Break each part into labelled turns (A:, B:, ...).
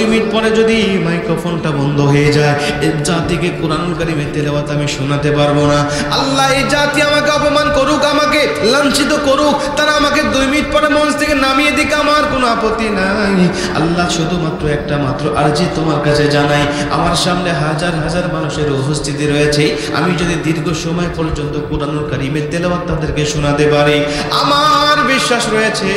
A: Minute পরে যদি মাইক্রোফোনটা বন্ধ হয়ে যায়, এই জাতিকে কোরআনুল কারীমের তেলাওয়াত আমি শোনাতে পারবো না। আল্লাহ এই জাতি আমাকে অপমান করুক, আমাকে লাঞ্ছিত করুক, তারা আমাকে 2 মিনিট পরে মঞ্চ থেকে নামিয়ে দিক, আমার কোনো আপত্তি নাই। আল্লাহ শুধুমাত্র একটা মাত্র আরজি তোমার কাছে জানাই, আমার সামনে হাজার হাজার মানুষের উপস্থিতি রয়েছে, আমি যদি দীর্ঘ সময় পর্যন্ত কোরআনুল কারীমের তেলাওয়াত তাদেরকে শোনাতে পারি, আমার বিশ্বাস রয়েছে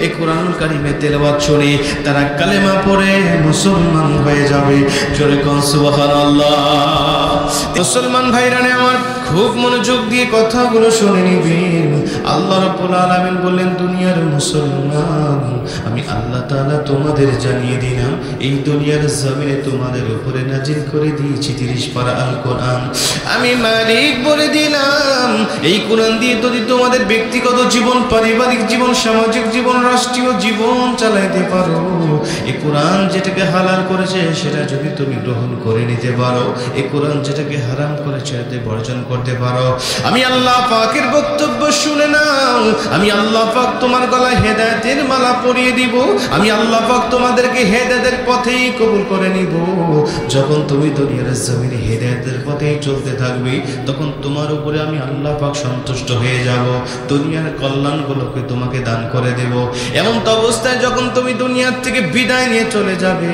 A: এই কোরআনুল কারীমের তেলাওয়াত শুনে তারা কালেমা পড়ে মুসলমান হয়ে যাবে। জোরে কোন সুবহানাল্লাহ। মুসলমান ভাইরানে আমার, খুব মনোযোগ দিয়ে কথাগুলো শুনে নিবেন। আল্লাহ রাব্বুল আলামিন বললেন, দুনিয়ার মুসলমান, আমি আল্লাহ তাআলা তোমাদের জানিয়ে দিলাম, এই দুনিয়ার জমিনে তোমাদের উপরে নাজিল করে দিয়েছি 30 পারা আল কোরআন। আমি মালিক বলে দিলাম, এই কোরআন দিয়ে যদি তোমাদের ব্যক্তিগত জীবন, পারিবারিক জীবন, সামাজিক জীবন, রাষ্ট্রীয় জীবন চালাইতে পারো, এই কোরআন যেটাকে হালাল করেছে সেটা যদি তুমি গ্রহণ করে নিতে পারো, এই কোরআন যেটাকে হারাম করেছে সেটাতে বর্জন করতে পারো, আমি আল্লাহ পাকের বক্তব্য শুনে নাও, আমি আল্লাহ পাক তোমার গলায় হেদায়েতের মালা পরিয়ে দিব, আমি আল্লাহ পাক তোমাদেরকে হেদায়েতের পথেই কবুল করে নিব। যখন তুমি দুনিয়ার জমিনে হেদায়েতের পথেই চলতে থাকবে, তখন তোমার উপরে আমি আল্লাহ পাক সন্তুষ্ট হয়ে যাব, দুনিয়ার কল্যাণগুলোকে তোমাকে দান করে দেব। এমন তো অবস্থায় যখন তুমি দুনিয়ার থেকে বিদায় নিয়ে চলে যাবে,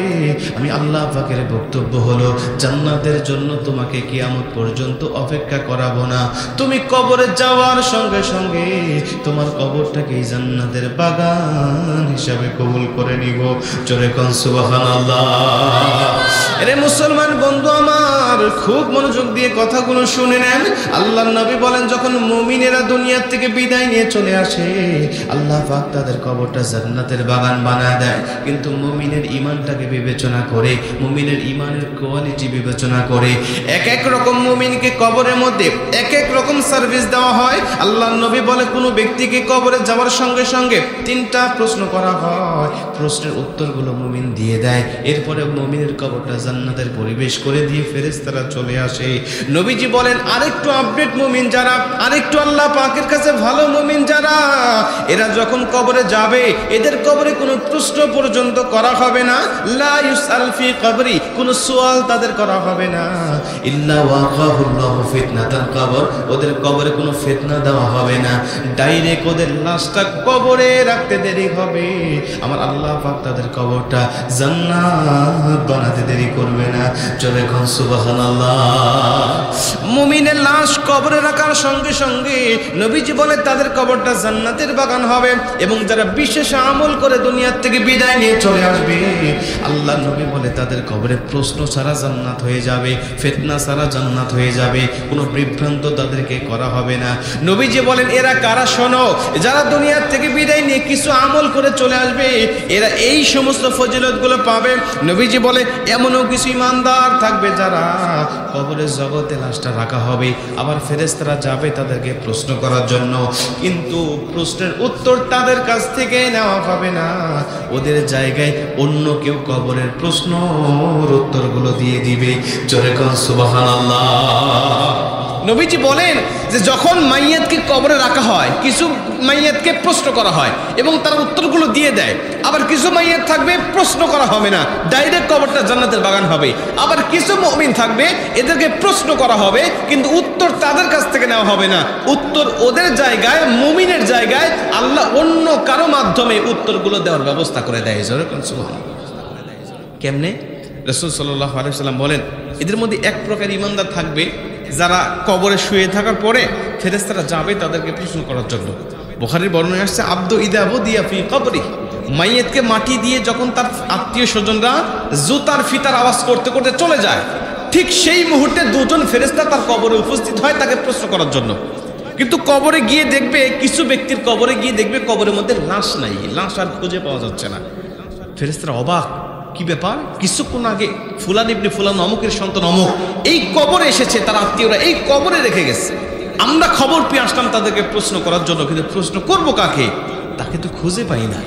A: আমি আল্লাহ পাকের বক্তব্য হলো, জান্নাতের জন্য তোমাকে কিয়ামত পর্যন্ত অপেক্ষা করাবো না, তুমি কবরে যাওয়ার সঙ্গে সঙ্গে তোমার কবরটাকে জান্নাতের বাগান হিসাবে কবুল করে নিব। জোরে কোন সুবহানাল্লাহ। এরে মুসলমান বন্ধু আমার, খুব মনোযোগ দিয়ে কথাগুলো শুনে নেন। আল্লাহর নবী বলেন, যখন মুমিনেরা দুনিয়ার থেকে বিদায় নিয়ে চলে আসে, আল্লাহ পাক তাদের কবরটা জান্নাতের বাগান বানায় দেয়। কিন্তু মুমিনের ঈমানটাকে বিবেচনা করে, মুমিনের ঈমানের কোয়ালিটি বিবেচনা করে, এক এক রকম মুমিনকে কবরের মধ্যে এক এক রকম সার্ভিস দেওয়া হয়। আল্লাহর নবী বলে, কোনো ব্যক্তিকে কবরে যাওয়ার সঙ্গে সঙ্গে 3টা প্রশ্ন করা হয়, প্রশ্নের উত্তরগুলো মুমিন দিয়ে দেয়, এরপরে মুমিনের কবরটা জান্নাতের পরিবেশ করে দিয়ে ফেরেশতারা চলে আসে। নবীজি বলেন, আরেকটু আপডেট মুমিন যারা, আরেকটু আল্লাহ পাকের কাছে ভালো মুমিন যারা, এরা যখন কবরে যাবে, এদের কবরে কোনো প্রশ্ন পর্যন্ত করা হবে না, লা ইউসআল ফি কবরি, কোনো সওয়াল তাদের করা হবে না, ইল্লা ওয়াকাহুল্লাহু ফিতনাতাল কবর, ওদের কবরে কোনো ফিতনা দেওয়া হবে না, ডাইরেক্ট ওদের লাশটা কবরে রাখতে দেরি হবে, আমার আল্লাহ পাক তাদের কবরটা জান্নাত বানাতে দেরি করবে না। চলে কোন সুবহানাল্লাহ। মুমিনের লাশ কবরে রাখার সঙ্গে সঙ্গে নবীজি বলে তাদের কবরটা জান্নাতের বাগান হবে, এবং যারা বিশেষ আমল করে দুনিয়ার থেকে বিদায় নিয়ে চলে আসবে, আল্লাহ নবী বলে তাদের কবরে প্রশ্ন ছাড়া জান্নাত হয়ে যাবে, ফিতনা ছাড়া জান্নাত হয়ে যাবে, কোনো বিভ্রান্ত তাদেরকে করা হবে না। নবীজি বলেন, এরা কারা? শোনো, যারা দুনিয়ার থেকে বিদায় নিয়ে কিছু আমল করে চলে আসবে, এরা এই সমস্ত ফজিলতগুলো পাবে। নবীজি বলে, এমনও কিছু ইমানদার থাকবে যারা কবরের জগতে লাশটা রাখা হবে, আবার ফেরেশতারা যাবে তাদেরকে প্রশ্ন করার জন্য, কিন্তু প্রশ্নের উত্তর তাদের কাছ থেকে নেওয়া হবে না, ওদের জায়গায় অন্য কেউ কবরের প্রশ্নের উত্তরগুলো দিয়ে দিবে। জোরে কোন সুবহানাল্লাহ। নবীজি বলেন যে যখন মাইয়াতকে কবরে রাখা হয়, কিছু মাইয়াতকে প্রশ্ন করা হয় এবং তার উত্তরগুলো দিয়ে দেয়, আবার কিছু মাইয়াত থাকবে প্রশ্ন করা হবে না, ডাইরেক্ট কবরটা জান্নাতের বাগান হবে, আবার কিছু মুমিন থাকবে এদেরকে প্রশ্ন করা হবে কিন্তু উত্তর তাদের কাছ থেকে নেওয়া হবে না, উত্তর ওদের জায়গায়, মুমিনের জায়গায় আল্লাহ অন্য কারো মাধ্যমে উত্তরগুলো দেওয়ার ব্যবস্থা করে দেয়। কেমনে? রাসূল সাল্লাল্লাহু আলাইহি ওয়াসাল্লাম বলেন, এদের মধ্যে এক প্রকার ইমানদার থাকবে যারা কবরে শুয়ে থাকার পরে ফেরেশতারা যাবে তাদেরকে প্রশ্ন করার জন্য। বুখারীর বর্ণনায় আসছে, আব্দু ইদা বুদিয়া ফি কবরি, মাইয়াতকে মাটি দিয়ে যখন তার আত্মীয় স্বজনরা জুতার ফিতার আওয়াজ করতে করতে চলে যায়, ঠিক সেই মুহূর্তে দুজন ফেরেশতা তার কবরে উপস্থিত হয় তাকে প্রশ্ন করার জন্য। কিন্তু কবরে গিয়ে দেখবে, কিছু ব্যক্তির কবরে গিয়ে দেখবে কবরের মধ্যে লাশ নাই, লাশ আর খুঁজে পাওয়া যাচ্ছে না। ফেরেশতারা অবাক, কি ব্যাপার? কিছুক্ষণ আগে ফুলান ইবনে ফুলান অমুকের সন্তান অমুক এই কবরে এসেছে, তার আত্মীয়রা এই কবরে রেখে গেছে, আমরা খবর পেয়ে আসলাম তাদেরকে প্রশ্ন করার জন্য, কিন্তু প্রশ্ন করবো কাকে? তাকে তো খুঁজে পাই না।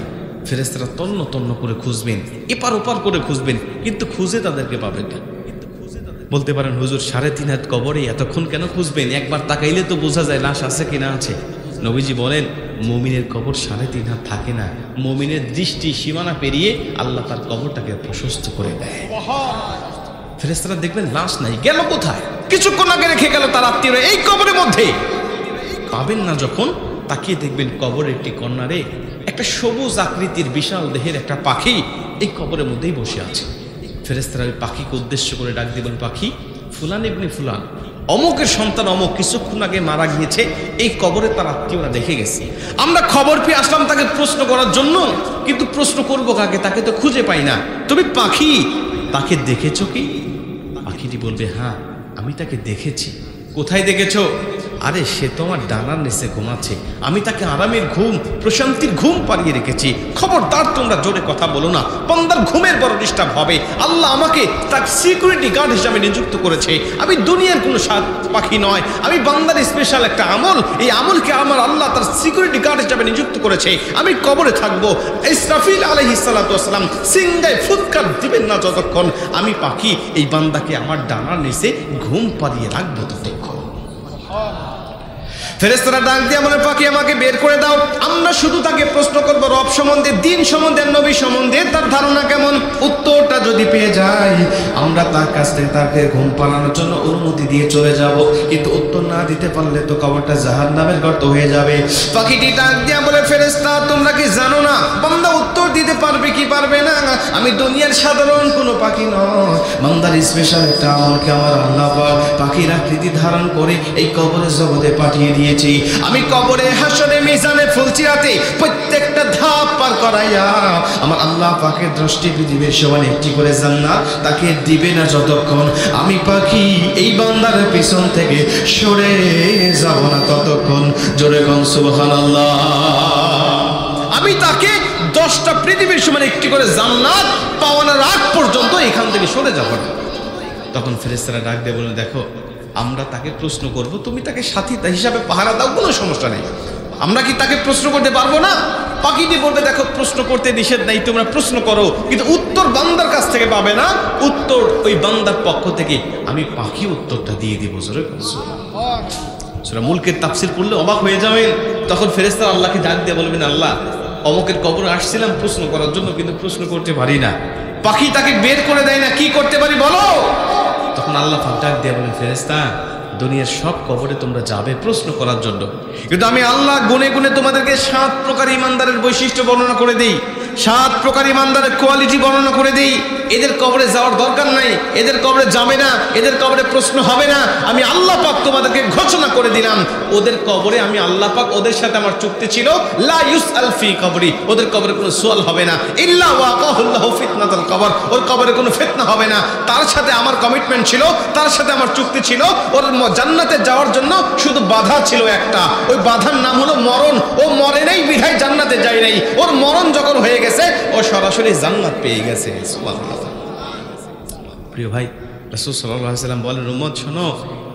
A: ফেরেশতারা তন্ন তন্ন করে খুঁজবেন, এপার ওপার করে খুঁজবেন, কিন্তু খুঁজে তাদেরকে পাবেন না। বলতে পারেন, হুজুর 3.5 হাত কবরে এতক্ষণ কেন খুঁজবেন? একবার তাকাইলে তো বোঝা যায় লাশ আছে কিনা আছে। নবীজি বলেন মুমিনের কবর 3.5 হাত থাকে না, মুমিনের দৃষ্টি সীমানা পেরিয়ে আল্লাহ তার কবরটাকে প্রশস্ত করে দেয়। ফেরেশতারা দেখবেন লাশ নাই, গেল কোথায়? কিছুক্ষণ আগে রেখে গেল তার আত্মীয়রা এই কবরের মধ্যে। পাবেন না যখন, তাকিয়ে দেখবেন কবরের একটি কর্নারে একটা সবুজ আকৃতির বিশাল দেহের একটা পাখি এই কবরের মধ্যেই বসে আছে। ফেরেশতারা ওই পাখিকে উদ্দেশ্য করে ডাক দিবেন, পাখি ফুলান ইবনে ফুলান, অমুকের সন্তান অমুক কিছুক্ষণ আগে মারা গিয়েছে, এই কবরে তার আত্মীয়রা দেখে গেছে। আমরা খবর পেয়ে আসলাম তাকে প্রশ্ন করার জন্য, কিন্তু প্রশ্ন করবো কাকে? তাকে তো খুঁজে পাই না। তুমি পাখি, তাকে দেখেছো কি? পাখিটি বলবে, হ্যাঁ আমি তাকে দেখেছি। কোথায় দেখেছো? আরে সে তো আমার ডানার নিচে ঘুমাচ্ছে, আমি তাকে আরামের ঘুম, প্রশান্তির ঘুম পাড়িয়ে রেখেছি। খবরদার তোমরা জোরে কথা বলো না, বান্দার ঘুমের বড় ডিস্টার্ব হবে। আল্লাহ আমাকে তার সিকিউরিটি গার্ড হিসাবে নিযুক্ত করেছে। আমি দুনিয়ার কোনো পাখি নয়, আমি বান্দার স্পেশাল একটা আমল, এই আমলকে আমার আল্লাহ তার সিকিউরিটি গার্ড হিসাবে নিযুক্ত করেছে। আমি কবরে থাকবো, ইসরাফিল আলাইহিস সালাতু ওয়াস সালাম সিংহায় ফুৎকার দিবেন না যতক্ষণ আমি পাখি এই বান্দাকে আমার ডানার নিচে ঘুম পাড়িয়ে রাখবো ততক্ষণ। ফেরেশতারা ডাক দিয়ে বলে, পাখি আমাকে বের করে দাও, আমরা শুধু তাকে প্রশ্ন করব রব সম্বন্ধে, দিন সম্বন্ধে, নবী সম্বন্ধে তার ধারণা কেমন। উত্তরটা যদি পেয়ে যাই আমরা তার কাছ থেকে তাকে ঘুম পাড়ানোর জন্য অনুমতি দিয়ে চলে যাব, কিন্তু উত্তর না দিতে পারলে তো কবরটা জাহান্নামের গর্ত হয়ে যাবে। পাখিটি ডাক দিয়ে বলে, ফেরেশতা তোমরা কি জানো না বান্দা উত্তর দিতে পারবে কি পারবে না? আমি দুনিয়ার সাধারণ কোনো পাখি নয়, বান্দার স্পেশাল একটা আমলকে আমার আল্লাহ পাখির আকৃতি ধারণ করে এই কবরের জগতে পাঠিয়ে দিয়ে। আমি কবরে, হাসরে, মিজানে, ফুলসিরাতে প্রত্যেকটা ধাপ পার করাইয়া আমার আল্লাহ পাকের দৃষ্টি পৃথিবীর সমান একটি করে জান্নাত তাকে দিবে না যতক্ষণ আমি পাখি এই বান্দার পিছন থেকে সরে যাব না ততক্ষণ। জোরে কোন সুবহানাল্লাহ। আমি তাকে 10টা পৃথিবীর সমান একটি করে জান্নাত পাওয়ানোর আগ পর্যন্ত এখান থেকে সরে যাব না। তখন ফেরেশতারা ডাক দিয়ে বলে, দেখো আমরা তাকে প্রশ্ন করব, তুমি তাকে সাথী হিসাবে পাহারা দাও, কোনো সমস্যা নেই। আমরা কি তাকে প্রশ্ন করতে পারবো না? পাখিটি বলবে, দেখো প্রশ্ন করতে নিষেধ নাই, তোমরা প্রশ্ন করো, কিন্তু উত্তর বান্দার কাছ থেকে পাবে না, উত্তর ওই বান্দার পক্ষ থেকে আমি পাখি উত্তরটা দিয়ে দিব। সূরা মুলকের তাফসীর পড়লে অবাক হয়ে যাবেন। তখন ফেরেশতারা আল্লাহকে ডাক দিয়ে বলবেন, আল্লাহ অমুকের কবরে আসছিলাম প্রশ্ন করার জন্য, কিন্তু প্রশ্ন করতে পারি না, পাখি তাকে বের করে দেয় না, কি করতে পারি বলো? তখন আল্লাহ ডাক দিয়ে বলেন, ফেরেশতা দুনিয়ার সব কবরে তোমরা যাবে প্রশ্ন করার জন্য, কিন্তু আমি আল্লাহ গুনে গুনে তোমাদেরকে 7 প্রকার ইমানদারের বৈশিষ্ট্য বর্ণনা করে দিই, 7 প্রকার ইমানদারের কোয়ালিটি বর্ণনা করে দিই। এদের কবরে যাওয়ার দরকার নাই, এদের কবরে যাবে না, এদের কবরে প্রশ্ন হবে না। আমি আল্লাহ পাক তোমাদেরকে ঘোষণা করে দিলাম, ওদের কবরে আমি আল্লাহ পাক, ওদের সাথে আমার চুক্তি ছিল, লা ইউসআল ফি কবরি, ওদের কবরে কোনো সওয়াল হবে না, ইল্লা ওয়াকাহুল্লাহু ফিতনাতুল কবর, ওর কবরে কোনো ফিতনা হবে না। তার সাথে আমার কমিটমেন্ট ছিল, তার সাথে আমার চুক্তি ছিল। ওর জান্নাতে যাওয়ার জন্য শুধু বাধা ছিল একটা, ওই বাধার নাম হলো মরণ। ও মরে নাই বিধায় জান্নাতে যায় নাই, ওর মরণ যখন হয়ে গেছে ও সরাসরি জান্নাত পেয়ে গেছে। সুবহানাল্লাহ। প্রিয় ভাই, রাসূল সাল্লাল্লাহু আলাইহি ওয়াসাল্লাম বলেন, উম্মত শোনো,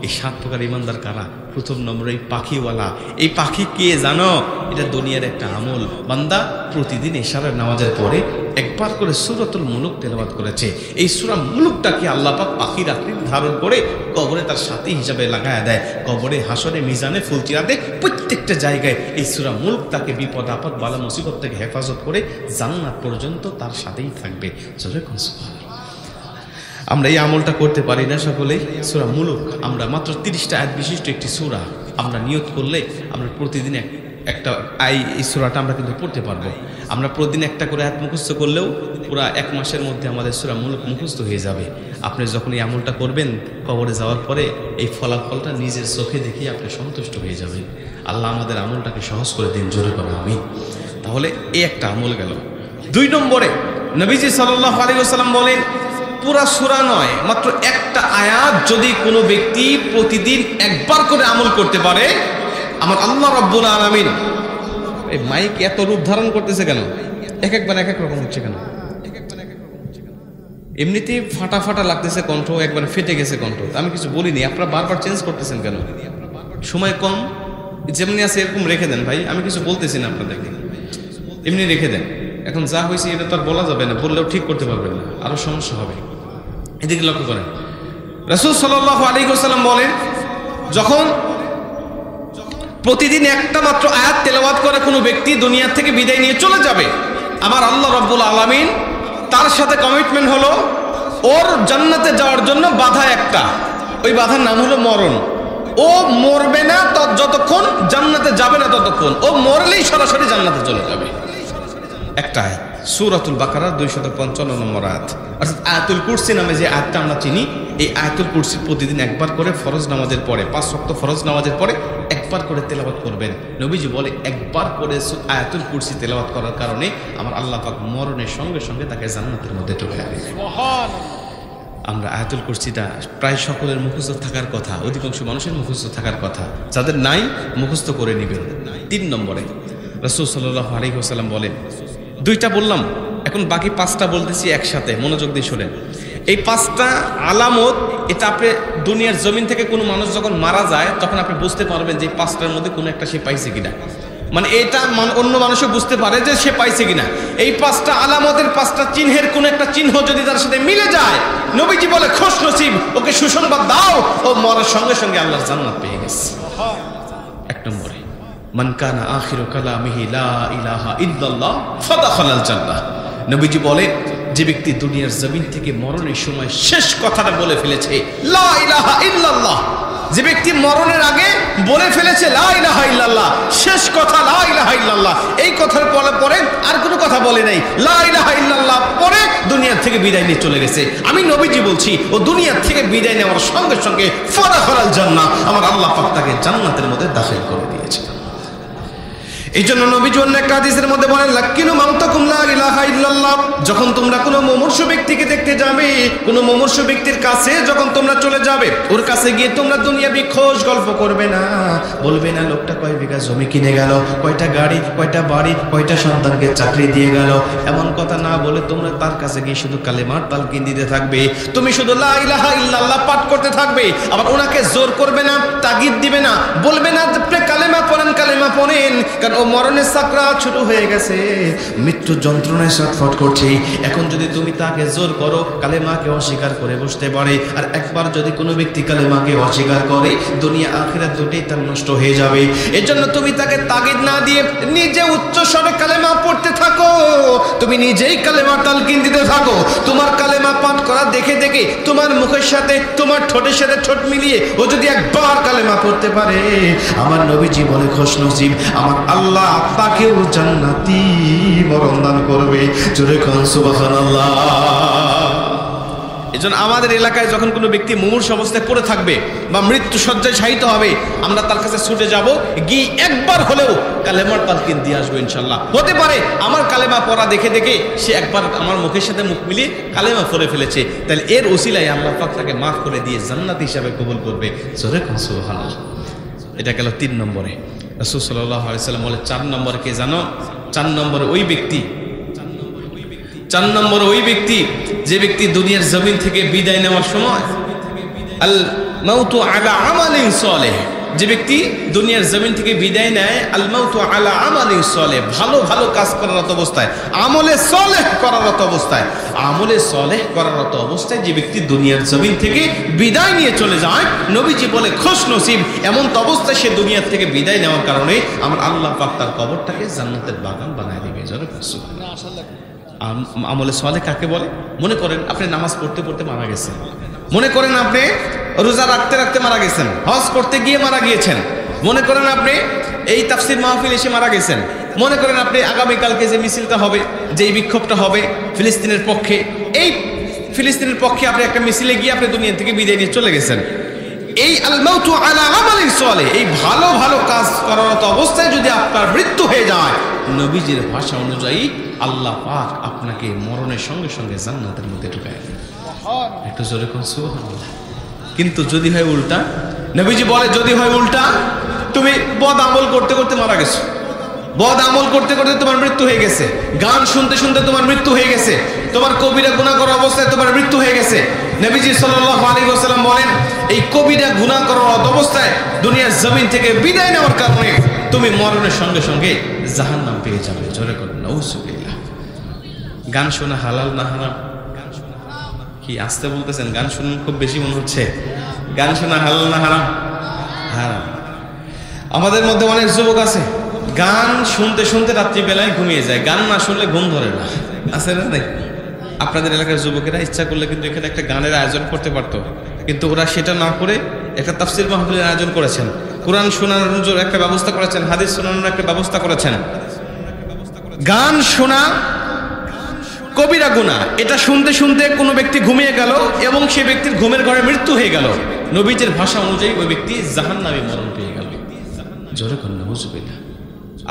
A: এই 7 প্রকার ইমানদার কারা? প্রথম নম্বর এই পাখিওয়ালা। এই পাখি কে জানো? এটা দুনিয়ার একটা আমল। বান্দা প্রতিদিন ইশারার নামাজের পরে একবার করে সূরাতুল মুলক তেলাওয়াত করেছে। এই সূরা মুলকটাকে আল্লাহ পাক পাখির আকৃতি ধারণ করে কবরে তার সাথী হিসাবে লাগায়া দেয়। কবরে, হাসরে, মিজানে, ফুলসিরাতে প্রত্যেকটা জায়গায় এই সূরা মুলক তাকে বিপদ আপদ বালা মুসিবত থেকে হেফাজত করে জান্নাত পর্যন্ত তার সাথেই থাকবে। জোরে কোন সুবহানাল্লাহ। আমরা এই আমলটা করতে পারি না সকলেই। সূরা মুলক আমরা মাত্র 30টা আয়াত বিশিষ্ট একটি সূরা, আমরা নিয়ত করলে আমরা প্রতিদিন একটা এই সূরাটা আমরা কিন্তু পড়তে পারবো। আমরা প্রতিদিন একটা করে আয়াত মুখস্থ করলেও পুরা 1 মাসের মধ্যে আমাদের সূরা মুলক মুখস্থ হয়ে যাবে। আপনি যখন এই আমলটা করবেন কবরে যাওয়ার পরে এই ফলাফলটা নিজের চোখে দেখে আপনি সন্তুষ্ট হয়ে যাবেন। আল্লাহ আমাদের আমলটাকে সহজ করে দিন, জোরে করে আমিন। তাহলে এই একটা আমল গেল। 2 নম্বরে নবীজি সাল্লাল্লাহু আলাইহি ওয়াসাল্লাম বলেন, পুরা সূরা নয়, মাত্র একটা আয়াত যদি কোনো ব্যক্তি প্রতিদিন একবার করে আমল করতে পারে, আমার আল্লাহ রাব্বুল আলামিন, এই মাইক এত রূপ ধারণ করতেছে কেন? একবার এক এক রকম হচ্ছে কেন? এমনিতেই ফাটা ফাটা লাগতেছে কণ্ঠ, একবার ফেটে গেছে কণ্ঠ। আমি কিছু বলিনি, আপনারা বারবার চেঞ্জ করতেছেন কেন? সময় কম, যেমনি আছে এরকম রেখে দেন ভাই। আমি কিছু বলতেছি না আপনাদেরকে, এমনি রেখে দেন। এখন যা হয়েছে এটা তো আর বলা যাবে না, বললেও ঠিক করতে পারবেন না, আরো সমস্যা হবে। এদিকে লক্ষ্য করেন, রাসূল সাল্লাল্লাহু আলাইহি ওয়াসাল্লাম বলেন, যখন প্রতিদিন একটা মাত্র আয়াত তেলাওয়াত করে কোনো ব্যক্তি দুনিয়া থেকে বিদায় নিয়ে চলে যাবে, আমার আল্লাহ রাব্বুল আলামিন তার সাথে কমিটমেন্ট হলো ওর জান্নাতে যাওয়ার জন্য বাধা একটা, ওই বাধার নাম হলো মরণ। ও মরবে না যতক্ষণ জান্নাতে যাবে না ততক্ষণ, ও মরলেই সরাসরি জান্নাতে চলে যাবে। একটা আয়াত সূরাতুল বাকারার 255 নম্বর আয়াত, অর্থাৎ আয়াতুল কুরসি নামে যে আয়াতটা আমরা চিনি, এই আয়াতুল কুরসি প্রতিদিন একবার করে ফরজ নামাজের পরে, 5 ওয়াক্ত ফরজ নামাজের পরে একবার করে তেলাওয়াত করবেন। নবীজি বলে একবার করে আয়াতুল কুরসি তেলাওয়াত করার কারণে আমার আল্লাহ পাক মরণের সঙ্গে সঙ্গে তাকে জান্নাতের মধ্যে ঢুকিয়ে দেবে। আমরা আয়াতুল কুরসিটা প্রায় সকলের মুখস্থ থাকার কথা, অধিকাংশ মানুষের মুখস্থ থাকার কথা, যাদের নাই মুখস্থ করে নেবেন। 3 নম্বরে রাসূল সাল্লাল্লাহু আলাইহি ওয়াসাল্লাম বলেন, 2টা বললাম, এখন বাকি 5টা বলতেছি একসাথে, মনোযোগ দিয়ে শোনেন। এই 5টা আলামত, এটা আপনি দুনিয়ার জমিন থেকে কোনো মানুষ যখন মারা যায় তখন আপনি বুঝতে পারবেন যে 5টার মধ্যে কোনো একটা সে পাইছে কিনা, মানে এটা অন্য মানুষও বুঝতে পারে যে সে পাইছে কিনা। এই 5টা আলামতের, 5টা চিহ্নের কোন একটা চিহ্ন যদি তার সাথে মিলে যায়, নবীজি বলে খুশ নসিব, ওকে সুসংবাদ দাও, ও মরার সঙ্গে সঙ্গে আল্লাহর জান্নাত পেয়ে গেছে। 1 নম্বরে মান কানা আখিরু কালামিহি লা ইলাহা ইল্লাল্লাহ ফাদাখালাল জান্নাহ। নবীজি বলে যে ব্যক্তি দুনিয়ার জমিন থেকে মরণের সময় শেষ কথাটা বলে ফেলেছে লা ইলাহা ইল্লাল্লাহ, যে ব্যক্তি মরণের আগে বলে ফেলেছে লা ইলাহা ইল্লাল্লাহ, শেষ কথা লা ইলাহা ইল্লাল্লাহ, এই কথার পরে আর কোনো কথা বলে নাই, লা ইলাহা ইল্লাল্লাহ পরে দুনিয়া থেকে বিদায় নিয়ে চলে গেছে। আমি নবীজি বলছি ও দুনিয়া থেকে বিদায় নেওয়ার সঙ্গে সঙ্গে ফাদাখালাল জান্নাহ, আমার আল্লাহ পাক তাকে জান্নাতের মধ্যে দাখিল করে দিয়েছে। এই জন্য নবীজি অন্য একটা হাদিসের মধ্যে বলেন, লাকিনু মাউতাকুম লা ইলাহা ইল্লাল্লাহ। যখন তোমরা কোনো মুমূর্ষু ব্যক্তিকে দেখতে যাবে, কোনো মুমূর্ষু ব্যক্তির কাছে যখন তোমরা চলে যাবে, ওর কাছে গিয়ে তোমরা দুনিয়াবি খোঁজ গল্প করবে না, বলবে না লোকটা কয় বিঘা জমি কিনে গেল, কয়টা গাড়ি, কয়টা বাড়ি, কয়টা সন্তানকে চাকরি দিয়ে গেল, এমন কথা না বলে তোমরা তার কাছে গিয়ে শুধু কালেমার তালকিন দিতে থাকবে, তুমি শুধু লা ইলাহা ইল্লাল্লাহ পাঠ করতে থাকবে। আবার ওনাকে জোর করবে না, তাগিদ দিবে না, বলবে না আপনি কালেমা পড়েন, কালেমা পড়েন, কারণ ও মরণের সাকরাত শুরু হয়ে গেছে, মৃত্যু যন্ত্রণায় ছটফট করছে। এখন যদি তুমি তাকে জোর করো, কালেমাকে অস্বীকার করে বসতে পারে। আর একবার যদি কোনো ব্যক্তি কালেমাকে অস্বীকার করে, দুনিয়া আখিরাত দুটোই তার নষ্ট হয়ে যাবে। এর জন্য তুমি তাকে তাগিদ না দিয়ে নিজে উচ্চ স্বরে কালেমা পড়তে থাকো, তুমি নিজেই কালেমা তালকিন দিতে থাকো। তোমার কালেমা পাঠ করা দেখে দেখে তোমার মুখের সাথে, তোমার ঠোঁটের সাথে ঠোঁট মিলিয়ে ও যদি একবার কালেমা পড়তে পারে, আমার নবীজি বলে খুশ নসিব, আমার আল্লাহ তাকেও জান্নাতি মরণ দান করবে। জোরে কোন সুবহানাল্লাহ। এজন্য আমাদের এলাকায় যখন কোনো ব্যক্তি মুমূর্ষু অবস্থায় পড়ে থাকবে বা মৃত্যু শয্যায় শায়িত হবে, আমরা তার কাছে ছুটে যাব, গিয়ে একবার হলেও কালেমার তালকিন দিয়ে আসবো ইনশাল্লাহ। হতে পারে আমার কালেমা পড়া দেখে দেখে সে একবার আমার মুখের সাথে মুখ মিলিয়ে কালেমা পড়ে ফেলেছে, তাহলে এর ওসিলায় আল্লাহ পাক তাকে মাফ করে দিয়ে জান্নাত হিসাবে কবুল করবে। জোরে কোন সুবহানাল্লাহ। এটা গেল 3 নম্বরে। রাসূল সাল্লাল্লাহু আলাইহি ওয়াসাল্লাম বলে 4 নম্বর কে জানো? 4 নম্বরে ওই ব্যক্তি, 4 নম্বরে ওই ব্যক্তি যে ব্যক্তি দুনিয়ার জমিন থেকে বিদায় নেওয়ার সময় আল মাউতু আলা আমালিন সালেহ, যে ব্যক্তি দুনিয়ার জমিন থেকে বিদায় নেয়, আল মাউতু আলা আমালিন সালেহ, ভালো ভালো কাজ করারত অবস্থায়, আমলে সালেহ করারত অবস্থায়, আমলে সালেহ করারত অবস্থায় যে ব্যক্তি দুনিয়ার জমিন থেকে বিদায় নিয়ে চলে যায়, নবীজি বলে খুশ নসিব, এমন তো অবস্থায় সে দুনিয়ার থেকে বিদায় নেওয়ার কারণে আমার আল্লাহ পাক তার কবরটাকে জান্নাতের বাগান বানায় দিবে। জোরে সুবহানাল্লাহ। আমলে সালেহ কাকে বলে? মনে করেন আপনি নামাজ পড়তে পড়তে মারা গেছেন, মনে করেন আপনি রোজা রাখতে রাখতে মারা গেছেন, হজ করতে গিয়ে মারা গিয়েছেন, মনে করেন আপনি এই তাফসীর মাহফিল এসে মারা গেছেন, মনে করেন আপনি আগামীকালকে যে মিছিলটা হবে, যে বিক্ষোভটা হবে ফিলিস্তিনের পক্ষে, এই ফিলিস্তিনের পক্ষে আপনি একটা মিছিলে গিয়ে আপনি দুনিয়া থেকে বিদায় নিয়ে চলে গেছেন। এই আল মাউতু আলা আমালিন সালেহ, এই ভালো ভালো কাজ করারত অবস্থায় যদি আপনার মৃত্যু হয়ে যায়, নবীজির ভাষা অনুযায়ী আল্লাহ পাক আপনাকে মরণের সঙ্গে সঙ্গে জান্নাতের মধ্যে ঢুকায় দেন। একটু জোরে কোন সুবহানাল্লাহ। কিন্তু যদি হয় উল্টা, নবীজি বলে যদি হয় উল্টা, তুমি বদ আমল করতে করতে মারা গেছো, বদ আমল করতে করতে তোমার মৃত্যু হয়ে গেছে, গান শুনতে শুনতে তোমার মৃত্যু হয়ে গেছে, তোমার কবিরা গুনাহ করার অবস্থায় তোমার মৃত্যু হয়ে গেছে, নবীজি সাল্লাল্লাহু আলাইহি ওয়াসাল্লাম বলেন এই কবিরা গুনাহ করার অবস্থায় দুনিয়ার জমিন থেকে বিদায় নেওয়ার কারণে তুমি মরণের সঙ্গে সঙ্গে জাহান্নাম পেয়ে যাবে। জোরে করুন নাউযুবিল্লাহ। গান শোনা হালাল না হারাম? কি আসতে বলতেছেন? গান শুনুন খুব বেশি মনে হচ্ছে। গান শোনা হালাল না হারাম? হারাম। আমাদের মধ্যে অনেক যুবক আছে গান শুনতে শুনতে রাত্রিবেলায় ঘুমিয়ে যায়, গান না শুনলে ঘুম ধরে না, আছে না? নাই? আপনাদের এলাকার যুবকেরা ইচ্ছা করলে কিন্তু এখানে একটা গানের আয়োজন করতে পারতো, কিন্তু ওরা সেটা না করে একটা তাফসির মাহফিলের আয়োজন করেছেন, কোরআন শোনানোর একটা ব্যবস্থা করেছেন, হাদিস শোনানোর একটা ব্যবস্থা করেছেন। গান শোনা কবিরা গুনাহ, এটা শুনতে শুনতে কোনো ব্যক্তি ঘুমিয়ে গেল এবং সে ব্যক্তির ঘুমের ঘরে মৃত্যু হয়ে গেল, নবীজের ভাষা অনুযায়ী ওই ব্যক্তি জাহান্নামে মরণ পেয়ে গেল। জোরে কোন নাউজুবিল্লাহ।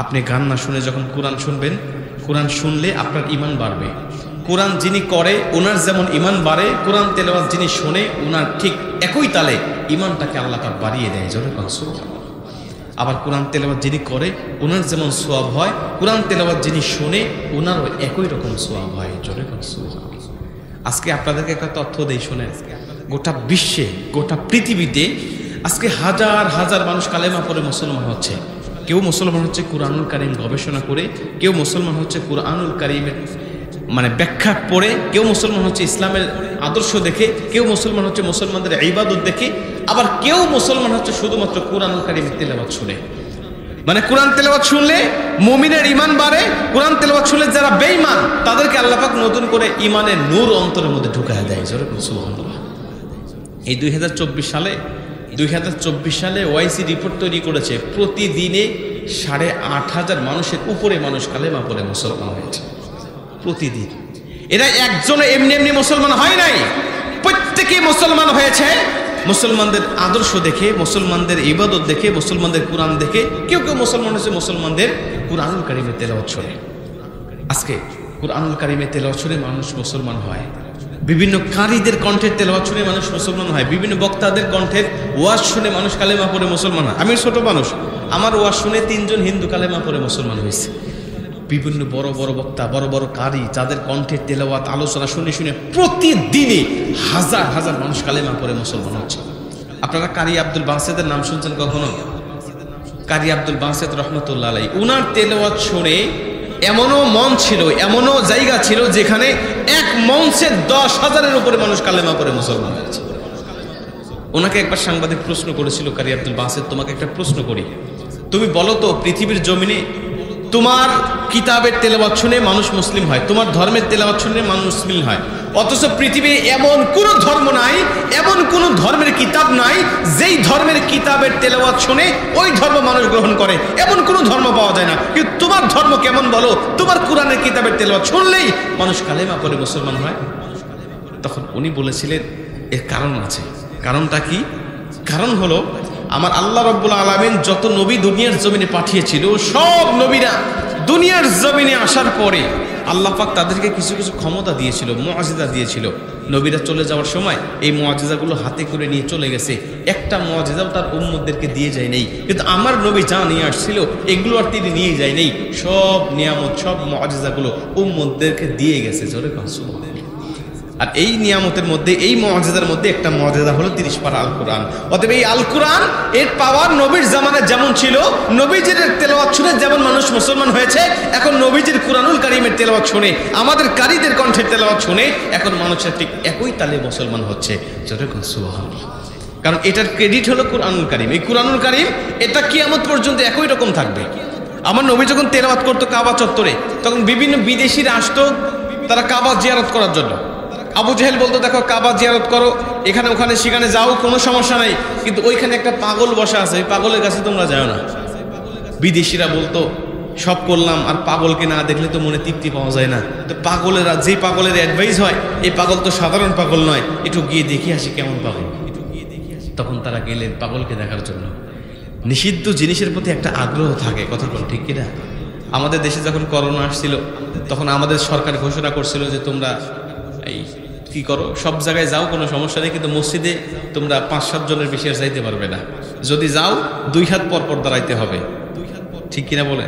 A: আপনি গান না শুনে যখন কোরআন শুনবেন, কোরআন শুনলে আপনার ঈমান বাড়বে। কোরআন যিনি করে ওনার যেমন ঈমান বাড়ে, কোরআন তেলাওয়াত যিনি শোনে ওনার ঠিক একই তালে ঈমানটাকে আল্লাহ পাক বাড়িয়ে দেয়। জোরে কোন সুবহানাল্লাহ। আবার কোরআন তেলাওয়াত যিনি করে ওনার যেমন সওয়াব হয়, কোরআন তেলাওয়াত যিনি শোনে ওনারও একই রকম সওয়াব হয়। জোরে কোন সুবহানাল্লাহ। আজকে আপনাদেরকে একটা তথ্য দেই, শুনেন। গোটা বিশ্বে, গোটা পৃথিবীতে আজকে হাজার হাজার মানুষ কালেমা পড়ে মুসলমান হচ্ছে। কেউ মুসলমান হচ্ছে কুরআনুল কারীম গবেষণা করে, কেউ মুসলমান হচ্ছে কুরআনুল কারীমের ব্যাখ্যা পড়ে, কেউ মুসলমান হচ্ছে ইসলামের আদর্শ দেখে, কেউ মুসলমান হচ্ছে মুসলমানদের ইবাদত দেখে, আবার কেউ মুসলমান হচ্ছে শুধুমাত্র কুরআনুল কারীমের তেলাওয়াত শুনে। কোরআন তেলাওয়াত শুনলে মুমিনের ঈমান বাড়ে, কোরআন তেলাওয়াত শুনলে যারা বেঈমান তাদেরকে আল্লাহ পাক নতুন করে ঈমানের নূর অন্তরের মধ্যে ঢুকায় দেয়। জোরে সুবহানাল্লাহ। এই 2024 সালে ওয়াইসি রিপোর্ট তৈরি করেছে, প্রতিদিনে 8,500 মানুষের উপরে মানুষ কালেমা পড়ে মুসলমান হয়েছে প্রতিদিন। এরা একজনে এমনি এমনি মুসলমান হয় নাই, প্রত্যেকে মুসলমান হয়েছে মুসলমানদের আদর্শ দেখে, মুসলমানদের ইবাদত দেখে, মুসলমানদের কোরআন দেখে। কেউ কেউ মুসলমান হয়েছে মুসলমানদের কুরআনুল কারীমের তেলাওয়াত শুনে। আজকে কুরআনুল কারীমের তেলাওয়াত শুনে মানুষ মুসলমান হয়, বিভিন্ন কারীদের কণ্ঠের তেলাওয়াত শুনে মানুষ মুসলমান হয়, বিভিন্ন বক্তাদের কণ্ঠের ওয়াজ শুনে মানুষ কালেমা পড়ে মুসলমান হয়। আমি ছোট মানুষ, আমার ওয়াজ শুনে 3 জন হিন্দু কালেমা পড়ে মুসলমান হয়েছে। বিভিন্ন বড় বড় বক্তা, বড় বড় কারী, যাদের কণ্ঠের তেলাওয়াত আলোচনা শুনে শুনে প্রতিদিনে হাজার হাজার মানুষ কালেমা পড়ে মুসলমান হচ্ছে। আপনারা কারি আব্দুল বাসেতের নাম শুনছেন কখনো? কারি আব্দুল বাসেত রহমতুল্লাহ আলাইহি, উনার তেলাওয়াত শুনে এমনও মন ছিল, এমনও জায়গা ছিল যেখানে এক মঞ্চে 10,000-এর উপরে মানুষ কালেমা পড়ে মুসলমান হয়েছে। ওনাকে একবার সাংবাদিক প্রশ্ন করেছিল, কারি আব্দুল বাসেত, তোমাকে একটা প্রশ্ন করি, তুমি বলো তো পৃথিবীর জমিনে তোমার কিতাবের তেলাওয়াত শুনে মানুষ মুসলিম হয়, তোমার ধর্মের তেলাওয়াত শুনে মানুষ মুসলিম হয়, অথচ পৃথিবীর এমন কোনো ধর্ম নাই, এমন কোনো ধর্মের কিতাব নাই যেই ধর্মের কিতাবের তেলাওয়াত শুনে ওই ধর্ম মানুষ গ্রহণ করে, এমন কোনো ধর্ম পাওয়া যায় না। কিন্তু তোমার ধর্ম কেমন বলো? তোমার কোরআনের কিতাবের তেলাওয়াত শুনলেই মানুষ কালেমা পড়ে মুসলমান হয়। তখন উনি বলেছিলেন এর কারণ আছে। কারণটা কি? কারণ হলো আমার আল্লাহ রাব্বুল আলামিন যত নবী দুনিয়ার জমিনে পাঠিয়েছিল, সব নবীরা দুনিয়ার জমিনে আসার পরে আল্লাহ পাক তাদেরকে কিছু কিছু ক্ষমতা দিয়েছিল, মুআজিজা দিয়েছিল। নবীরা চলে যাওয়ার সময় এই মুআজিজাগুলো হাতে করে নিয়ে চলে গেছে, একটা মুআজিজাও তার উম্মতদেরকে দিয়ে যায় নাই। কিন্তু আমার নবী যা নিয়ে আসছিল এগুলো আর তিনি নিয়ে যায় নাই, সব নিয়ামত, সব মুআজিজাগুলো উম্মতদেরকে দিয়ে গেছে। জোরে সুবহানাল্লাহ। আর এই নিয়ামতের মধ্যে, এই মুআজিজার মধ্যে একটা মুআজিজা হলো 30 পারা আল কোরআন। অতএব এই আল কোরআন এর পাওয়ার নবীর জামানায় যেমন ছিল, নবীজির তেলাওয়াত শুনে যেমন মানুষ মুসলমান হয়েছে, এখন নবীজির কুরআনুল কারীমের তেলাওয়াত শুনে, আমাদের কারীদের কণ্ঠের তেলাওয়াত শুনে এখন মানুষের ঠিক একই তালে মুসলমান হচ্ছে। যতক্ষণ সুবহানাল্লাহ। কারণ এটার ক্রেডিট হলো কুরআনুল কারীম। এই কুরআনুল কারীম এটা কিয়ামত পর্যন্ত একই রকম থাকবে। আমার নবী যখন তেলাওয়াত করতো কাবা চত্বরে, তখন বিভিন্ন বিদেশিরা আসতো তারা কাবা জিয়ারত করার জন্য। আবু জেহেল বলতো, দেখো কাবা জিয়ারত করো, এখানে ওখানে সেখানে যাও, কোনো সমস্যা নাই, কিন্তু ওইখানে একটা পাগল বসা আছে, ওই পাগলের কাছে তোমরা যাও না। বিদেশিরা বলতো সব করলাম আর পাগলকে না দেখলে তো মনে তৃপ্তি পাওয়া যায় না, তো পাগলেরা, যে পাগলের অ্যাডভাইস হয় এই পাগল তো সাধারণ পাগল নয়, একটু গিয়ে দেখে আসি কেমন পাগল। তখন তারা গেলেন পাগলকে দেখার জন্য। নিষিদ্ধ জিনিসের প্রতি একটা আগ্রহ থাকে, কথা কোন ঠিক কিনা? আমাদের দেশে যখন করোনা আসছিল তখন আমাদের সরকার ঘোষণা করছিল যে তোমরা এই কি করো, সব জায়গায় যাও, কোনো সমস্যা নেই, কিন্তু মসজিদে তোমরা 5-7 জনের বেশি আর যাইতে পারবে না, যদি যাও 2 হাত পর পর দাঁড়াইতে হবে। ঠিক কিনা বলে?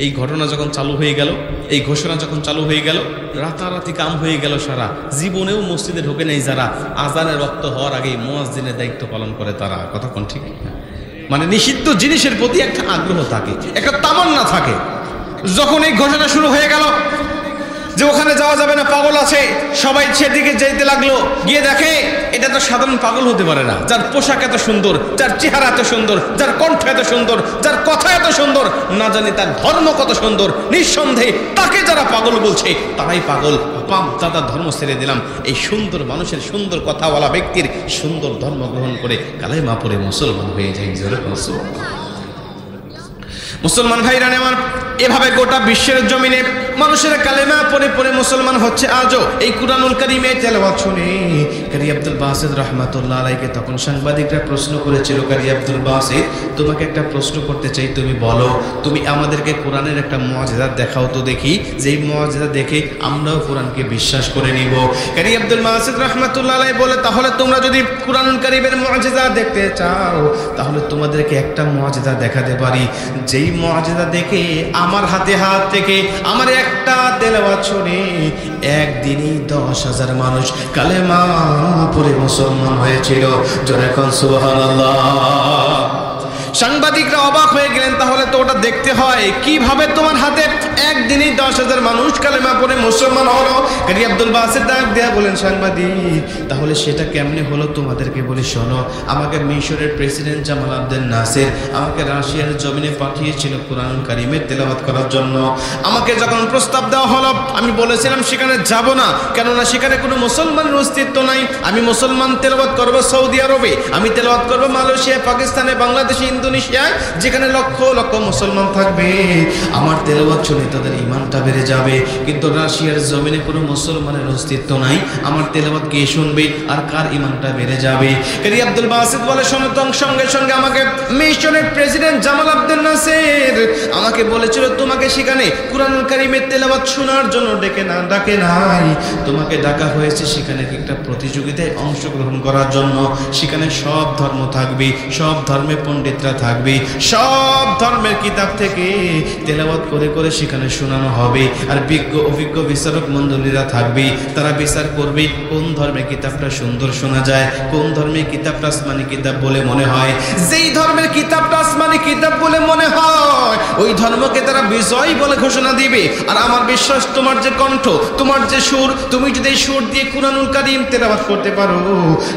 A: এই ঘটনা যখন চালু হয়ে গেল, এই ঘোষণা যখন চালু হয়ে গেল, রাতারাতি কাম হয়ে গেল সারা। জীবনেও মসজিদে ঢোকে নেই যারা, আজানের রক্ত হওয়ার আগেই মুয়াজ্জিনের দায়িত্ব পালন করে তারা। কথা কোন ঠিক? নিষিদ্ধ জিনিসের প্রতি একটা আগ্রহ থাকে, একটা তামান্না থাকে। যখন এই ঘোষণা শুরু হয়ে গেল, যে ওখানে যাওয়া যাবে না, পাগল আছে। সবাই সেদিকে যেতে লাগলো, গিয়ে দেখে এটা তো সাধারণ পাগল হতে পারে না, যার পোশাক এত সুন্দর, যার চেহারা এত সুন্দর, যার কণ্ঠ এত সুন্দর, যার কথা এত সুন্দর, না জানি তার ধর্ম কত সুন্দর। নিঃসন্দেহে তাকে যারা পাগল বলছে তারাই পাগল। পাপ দাদা ধর্ম ছেড়ে দিলাম, এই সুন্দর মানুষের, সুন্দর কথাওয়ালা ব্যক্তির সুন্দর ধর্ম গ্রহণ করে কালেমা পড়ে মুসলমান হয়ে যায়। মুসলমান ভাইরা আমার, এভাবে গোটা বিশ্বের জমিনে মানুষের কালেমা পড়ে পড়ে মুসলমান হচ্ছে আজও। এই কুরআনুল কারীমে তেলাওয়াত শুনে কারি আব্দুল বাসিত রাহমাতুল্লাহ আলাইহি তখন সাংবাদিকরা প্রশ্ন করেছিল, কারি আব্দুল বাসিত, তোমাকে একটা প্রশ্ন করতে চাই, তুমি বলো, তুমি আমাদেরকে কোরআনের একটা মুআজিজা দেখাও তো দেখি, যেই মুআজিজা দেখে আমরাও কোরআনকে বিশ্বাস করে নিব। কারি আব্দুল বাসিত রাহমাতুল্লাহ আলাইহি বলে, তাহলে তোমরা যদি কুরআনুল কারীমের মুআজিজা দেখতে চাও তাহলে তোমাদেরকে একটা মুআজিজা দেখাতে পারি, যেই মুআজিজা দেখে আমার হাতে হাত থেকে আমার একটা তেলাওয়াত শুনে একদিনই 10,000 মানুষ কালেমা পড়ে মুসলমান হয়েছিল। জোরে কোন সুবহানাল্লাহ। সাংবাদিকরা অবাক হয়ে গেলেন, তাহলে তো ওটা দেখতে হয়, কিভাবে তোমার হাতে একদিনই 10,000 মানুষ কালেমা পড়ে মুসলমান হলো? কারি আব্দুল বাসিত ডাক দেয়া বলেন, সাংবাদিক, তাহলে সেটা কেমনে হলো তোমাদেরকে বলি, শোনো। আমাকে মিশরের প্রেসিডেন্ট জামাল আবদেল নাসের আমাকে রাশিয়ার জমিনে পাঠিয়েছিল কুরআনুল কারীমের তেলাওয়াত করার জন্য। আমাকে যখন প্রস্তাব দেওয়া হলো, আমি বলেছিলাম সেখানে যাব না, কেননা সেখানে কোনো মুসলমানের অস্তিত্ব নাই। আমি মুসলমান তেলাওয়াত করব সৌদি আরবে, আমি তেলাওয়াত করব মালয়েশিয়া, পাকিস্তানে, বাংলাদেশে, ইন্দোনেশিয়ায়, যেখানে লক্ষ লক্ষ মুসলমান থাকবে। আমার তেলাওয়াত শুনে তাদের ঈমানটা বেড়ে যাবে। কিন্তু রাশিয়ার জমিনে কোনো মুসলমানের অস্তিত্ব নাই, আমার তেলাওয়াত কে শুনবে আর কার ঈমানটা বেড়ে যাবে? কারি আব্দুল বাসিত বলে, শোনো, সঙ্গে সঙ্গে আমাকে মিশরের প্রেসিডেন্ট জামাল আবদেল নাসের আমাকে বলেছিল, তোমাকে সেখানে কুরআনুল কারীমের তেলাওয়াত শোনার জন্য ডাকে নাই, তোমাকে ডাকা হয়েছে সেখানে একটা প্রতিযোগিতায় অংশগ্রহণ করার জন্য। সেখানে সব ধর্ম থাকবে, সব ধর্মের পণ্ডিতরা থাকবে, সব ধর্মের কিতাব থেকে তেলাওয়াত করে করে সেখানে শোনানো হবে। আর বিজ্ঞ অভিজ্ঞ বিচারক মণ্ডলীরা থাকবে, তারা বিচার করবে কোন ধর্মের কিতাবটা সুন্দর শোনা যায়, কোন ধর্মের কিতাবটা আসমানি কিতাব বলে মনে হয়। যেই ধর্মের কিতাবটা আসমানি কিতাব বলে মনে হয় ওই ধর্মকে তারা বিজয় বলে ঘোষণা দিবে। আর আমার বিশ্বাস, তোমার যে কণ্ঠ, তোমার যে সুর, তুমি যদি এই সুর দিয়ে কুরআনুল কারীম তেলাওয়াত করতে পারো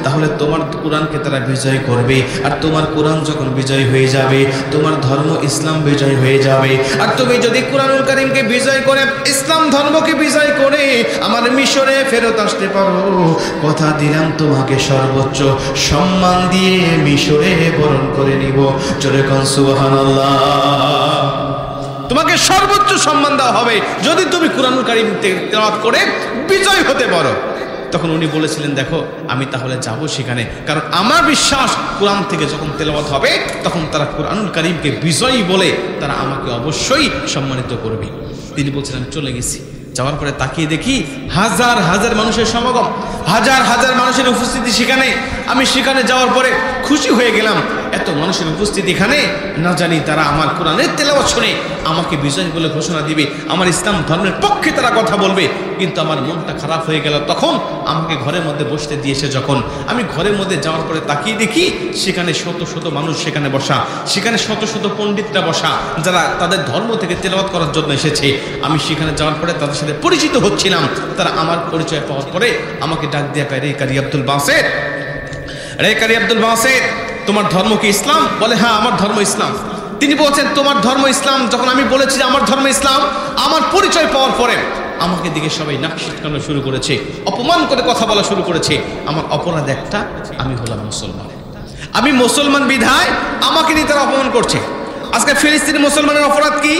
A: তাহলে তোমার কোরআনকে তারা বিজয় করবে। আর তোমার কোরআন যখন বিজয় হয়ে যাবে, তোমার ধর্ম ইসলাম বিজয় হয়ে যাবে। আর তুমি যদি কুরআনুল কারীমকে বিজয় করে, ইসলাম ধর্মকে বিজয় করে আমার মিশরে ফেরত আসতে পারো, কথা দিলাম তোমাকে সর্বোচ্চ সম্মান দিয়ে মিশরে বরণ করে নিব। জোরে কোন সুবহানাল্লাহ। তোমাকে সর্বোচ্চ সম্মান দেওয়া হবে যদি তুমি কুরআনুল কারীম তেলাওয়াত করে বিজয় হতে পারো। তখন উনি বলেছিলেন, দেখো আমি তাহলে যাব সেখানে, কারণ আমার বিশ্বাস কোরআন থেকে যখন তেলাওয়াত হবে তখন তারা কুরআনুল কারীমকে বিজয়ী বলে তারা আমাকে অবশ্যই সম্মানিত করবে। তিনি বলছিলেন, চলে গেছি। যাওয়ার পরে তাকিয়ে দেখি হাজার হাজার মানুষের সমাগম, হাজার হাজার মানুষের উপস্থিতি সেখানে। আমি সেখানে যাওয়ার পরে খুশি হয়ে গেলাম, এত মানুষের উপস্থিতি এখানে, না জানি তারা আমার কোরআনের তেলাওয়াত শুনে আমাকে বিজয় বলে ঘোষণা দিবে, আমার ইসলাম ধর্মের পক্ষে তারা কথা বলবে। কিন্তু আমার মনটা খারাপ হয়ে গেল। তখন আমাকে ঘরের মধ্যে বসতে দিয়েছে, যখন আমি ঘরের মধ্যে যাওয়ার পরে তাকিয়ে দেখি সেখানে শত শত মানুষ সেখানে বসা, সেখানে শত শত পণ্ডিতরা বসা, যারা তাদের ধর্ম থেকে তেলাওয়াত করার জন্য এসেছে। আমি সেখানে যাওয়ার পরে তাদের সাথে পরিচিত হচ্ছিলাম। তারা আমার পরিচয় পাওয়ার পরে আমাকে ডাক দিয়ে কয়, রে কারি আব্দুল বাসিত, রে কারি আব্দুল বাসিত, তোমার ধর্ম কি ইসলাম? বলে, হ্যাঁ আমার ধর্ম ইসলাম। তিনি বলছেন, তোমার ধর্ম ইসলাম। যখন আমি বলেছি যে আমার ধর্ম ইসলাম, আমার পরিচয় পাওয়ার পরে আমাকে দিকে সবাই নাক ছিটকানো শুরু করেছে, অপমান করে কথা বলা শুরু করেছে। আমার অপরাধ একটা, আমি হলাম মুসলমান। আমি মুসলমান বিধায় আমাকে নিয়ে তারা অপমান করছে। আজকে ফিলিস্তিনি মুসলমানের অপরাধ কি?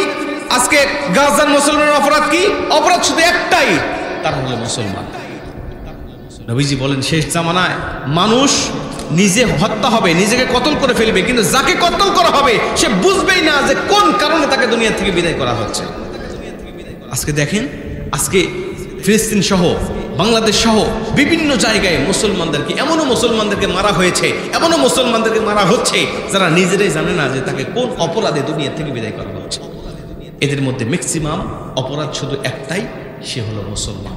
A: আজকে গাজার মুসলমানের অপরাধ কি? অপরাধ শুধু একটাই, তারা হলো মুসলমান। নবীজি বলেন, শেষ জামানায় মানুষ নিজে হত্যা হবে, নিজেকে কতল করে ফেলবে, কিন্তু যাকে কতল করা হবে সে বুঝবেই না যে কোন কারণে তাকে দুনিয়া থেকে বিদায় করা হচ্ছে। আজকে দেখেন, আজকে ফিলিস্তিন সহ বাংলাদেশ সহ বিভিন্ন জায়গায় মুসলমানদেরকে, এমনও মুসলমানদেরকে মারা হয়েছে, এমনও মুসলমানদেরকে মারা হচ্ছে যারা নিজেরাই জানে না যে তাকে কোন অপরাধে দুনিয়া থেকে বিদায় করা হচ্ছে। এদের মধ্যে ম্যাক্সিমাম অপরাধ শুধু একটাই, সে হলো মুসলমান।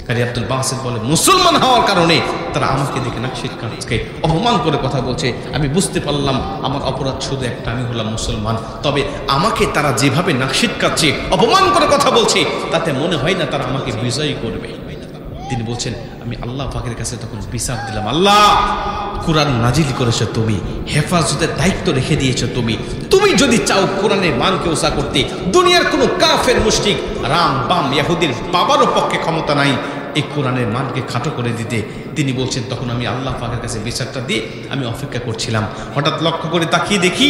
A: কারি আব্দুল বাসিত বলে, মুসলমান হওয়ার কারণে তারা আমাকে দেখে নাকশিদ কাজকে অপমান করে কথা বলছে। আমি বুঝতে পারলাম আমার অপরাধ শুধু একটা, আমি হলাম মুসলমান। তবে আমাকে তারা যেভাবে নাকশিদ কাজছে অপমান করে কথা বলছে, তাতে মনে হয় না তারা আমাকে বিজয়ী করবে। তিনি বলছেন, আমি আল্লাহ পাকের কাছে তখন বিচার দিলাম, আল্লাহ কোরআন নাজিল করেছো তুমি, হেফাজতের দায়িত্ব রেখে দিয়েছো তুমি। তুমি যদি চাও কোরআনের মানকে উঁচা করতে, দুনিয়ার কোনো কাফের মুশরিক রাম বাম ইহুদির বাবারও পক্ষে ক্ষমতা নাই এই কোরআনের মানকে খাটো করে দিতে। তিনি বলছেন, তখন আমি আল্লাহ পাকের কাছে বিচারটা দিয়ে আমি অপেক্ষা করছিলাম। হঠাৎ লক্ষ্য করে তাকিয়ে দেখি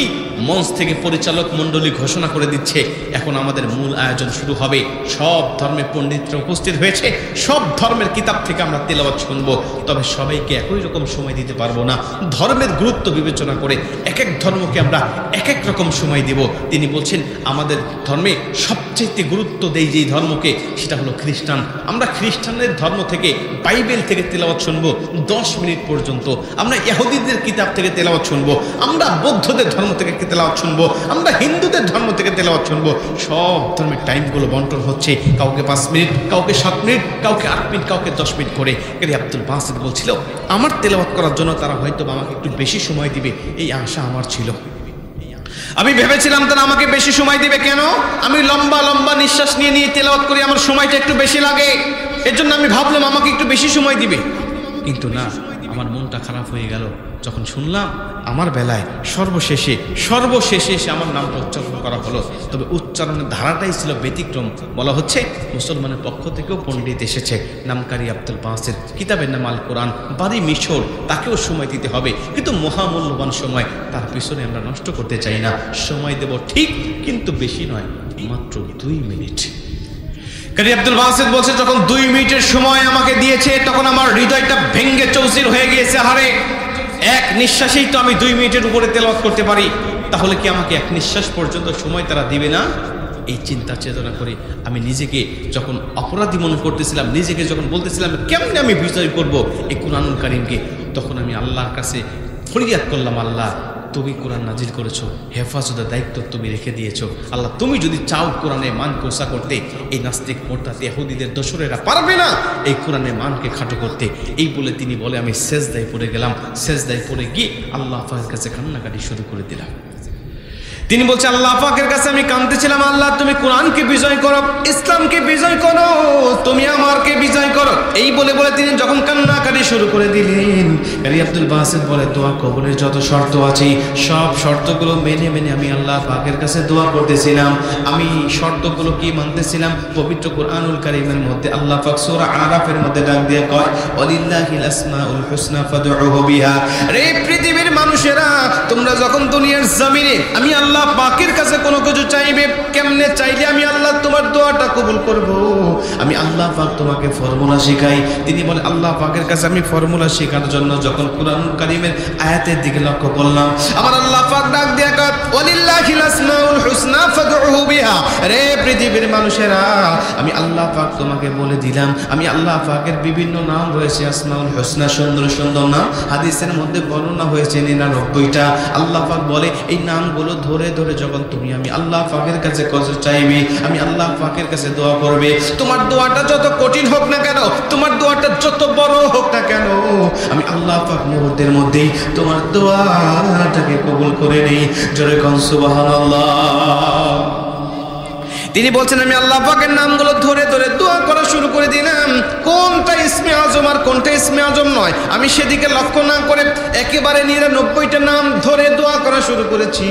A: মঞ্চ থেকে পরিচালক মণ্ডলী ঘোষণা করে দিচ্ছে, এখন আমাদের মূল আয়োজন শুরু হবে। সব ধর্মের পণ্ডিতরা উপস্থিত হয়েছে, সব ধর্মের কিতাব থেকে আমরা তেলাওয়াত শুনবো। তবে সবাইকে একই রকম সময় দিতে পারবো না, ধর্মের গুরুত্ব বিবেচনা করে এক এক ধর্মকে আমরা এক এক রকম সময় দেব। তিনি বলছেন, আমাদের ধর্মে সবচেয়ে গুরুত্ব দেই যেই ধর্মকে, সেটা হলো খ্রিস্টান। আমরা খ্রিস্টানদের ধর্ম থেকে, বাইবেল থেকে তেলাওয়াত শুনবো 10 মিনিট পর্যন্ত। আমরা ইহুদিদের কিতাব থেকে তেলাওয়াত শুনবো, আমরা বৌদ্ধদের ধর্ম থেকে তেলাওয়াত শুনবো, আমরা হিন্দুদের ধর্ম থেকে তেলাওয়াত শুনবো। সব ধর্মের টাইমগুলো বন্টন হচ্ছে, কাউকে 5 মিনিট, কাউকে 7 মিনিট, কাউকে 8 মিনিট, কাউকে 10 মিনিট করে। কারি আব্দুল বাসিত বলছিল, আমার তেলাওয়াত করার জন্য তারা হয়তো আমাকে একটু বেশি সময় দিবে, এই আশা আমার ছিল। আমি ভেবেছিলাম তারা আমাকে বেশি সময় দিবে। কেন? আমি লম্বা লম্বা নিঃশ্বাস নিয়ে নিয়ে তেলাওয়াত করি, আমার সময়টা একটু বেশি লাগে, এর জন্য আমি ভাবলাম আমাকে একটু বেশি সময় দিবে। কিন্তু না, আমার মনটা খারাপ হয়ে গেল যখন শুনলাম আমার বেলায় সর্বশেষে এসে আমার নামটা উচ্চারণ করা হলো। তবে উচ্চারণের ধারাটাই ছিল ব্যতিক্রম। বলা হচ্ছে মুসলমানের পক্ষ থেকেও পণ্ডিত এসেছে, নামকারী আব্দুল বাসিত, কিতাবের নাম আল কোরআন, বাড়ি মিশর, তাকেও সময় দিতে হবে। কিন্তু মহামূল্যবান সময় তার পিছনে আমরা নষ্ট করতে চাই না। সময় দেব ঠিক, কিন্তু বেশি নয়, মাত্র 2 মিনিট। কারি আব্দুল বাসিত বলছে, যখন 2 মিনিটের সময় আমাকে দিয়েছে তখন আমার হৃদয়টা ভেঙ্গে চৌচির হয়ে গিয়েছে। হারে, এক নিঃশ্বাসেই তো আমি 2 মিনিটের উপরে তেলাওয়াত করতে পারি, তাহলে কি আমাকে এক নিঃশ্বাস পর্যন্ত সময় তারা দিবে না? এই চিন্তা চেতনা করে আমি নিজেকে যখন অপরাধী মনে করতেছিলাম, নিজেকে যখন বলতেছিলাম কেমনে আমি বিজয় করব এই কুরআনুল কারীমকে, তখন আমি আল্লাহর কাছে ফরিয়াদ করলাম, আল্লাহ তুমি কোরআন নাজিল করেছো, হেফাজতের দায়িত্ব তুমি রেখে দিয়েছো। আল্লাহ তুমি যদি চাও কোরআনের মান কোসা করতে, এই নাস্তিক মোরতাদ ইহুদিদের দোসরেরা পারবে না এই কোরআনের মানকে খাটো করতে। এই বলে তিনি বলে আমি সেজদায় পড়ে গেলাম। সেজদায় পড়ে গিয়ে আল্লাহ পাকের কাছে কান্নাকাটি শুরু করে দিলাম। তিনি বলছে, আল্লাহ পাকের কাছে আমি কাঁদতেছিলাম, আল্লাহ তুমি কোরআনকে বিজয় করো, ইসলামকে বিজয় করো, তুমি আমাকে বিজয় করো। এই বলে বলে তিনি যখন কান্নাকাটি শুরু করে দিলেন, কারি আব্দুল বাসিত বলে, দোয়া কবুলের যত শর্ত আছে সব শর্তগুলো মেনে মেনে আমি আল্লাহ পাকের কাছে দোয়া করতেছিলাম। আমি শর্তগুলো কি মানতেছিলাম? পবিত্র কুরআনুল কারীমের মধ্যে আল্লাহ পাক সূরা আরাফের মধ্যে ডাক দিয়ে কয়, ওয়ালিল্লাহিল আসমাউল হুসনা ফাদউহু বিহা। রে পৃথিবীর মানুষেরা, তোমরা যখন দুনিয়ার জমিনে আমি আল্লাহ পাকের কাছে কোনো কিছু চাইবে, কেমনে চাইলে আমি আল্লাহ তোমার দোয়াটা কবুল করব? আমি আল্লাহ পাক তোমাকে ফর্মুলা শেখাই। তিনি বলে, আল্লাহ পাকের কাছে আমি ফর্মুলা শেখার জন্য যখন কুরআনুল কারীমের আয়াতের দিকে লক্ষ্য করলাম, আমার আল্লাহ পাক ডাক দিয়ে কয়, ওয়ালিল্লাহিল আসমাউল হুসনা ফাদউহু বিহা। রে পৃথিবীর মানুষেরা, আমি আল্লাহ পাক তোমাকে বলে দিলাম, আমি আল্লাহ পাকের বিভিন্ন নাম রয়েছে, আসমাউল হুসনা, সুন্দর সুন্দর নাম। হাদিসের মধ্যে বর্ণনা হয়েছে 99টা। আল্লাহ পাক বলে, এই নামগুলো ধরে ধরে যখন তুমি আমি আল্লাহ পাকের কাছে কিছু চাইবে, আমি আল্লাহ পাকের কাছে দোয়া করবে, তোমার দোয়াটা যত কঠিন হোক না কেন, তোমার দোয়াটা যত বড় হোক না কেন, আমি আল্লাহ পাক মুহূর্তের মধ্যেই তোমার দোয়াটাকে কবুল করে নেই। জোরে কোন সুবহানাল্লাহ। তিনি বলছেন, আমি আল্লাহ পাকের নামগুলো ধরে ধরে দোয়া করা শুরু করে দিলাম। কোনটা ইসমে আজম আর কোনটা ইসমে আজম নয় আমি সেদিকে লক্ষ্য না করে একেবারে 99টা নাম ধরে দোয়া করা শুরু করেছি।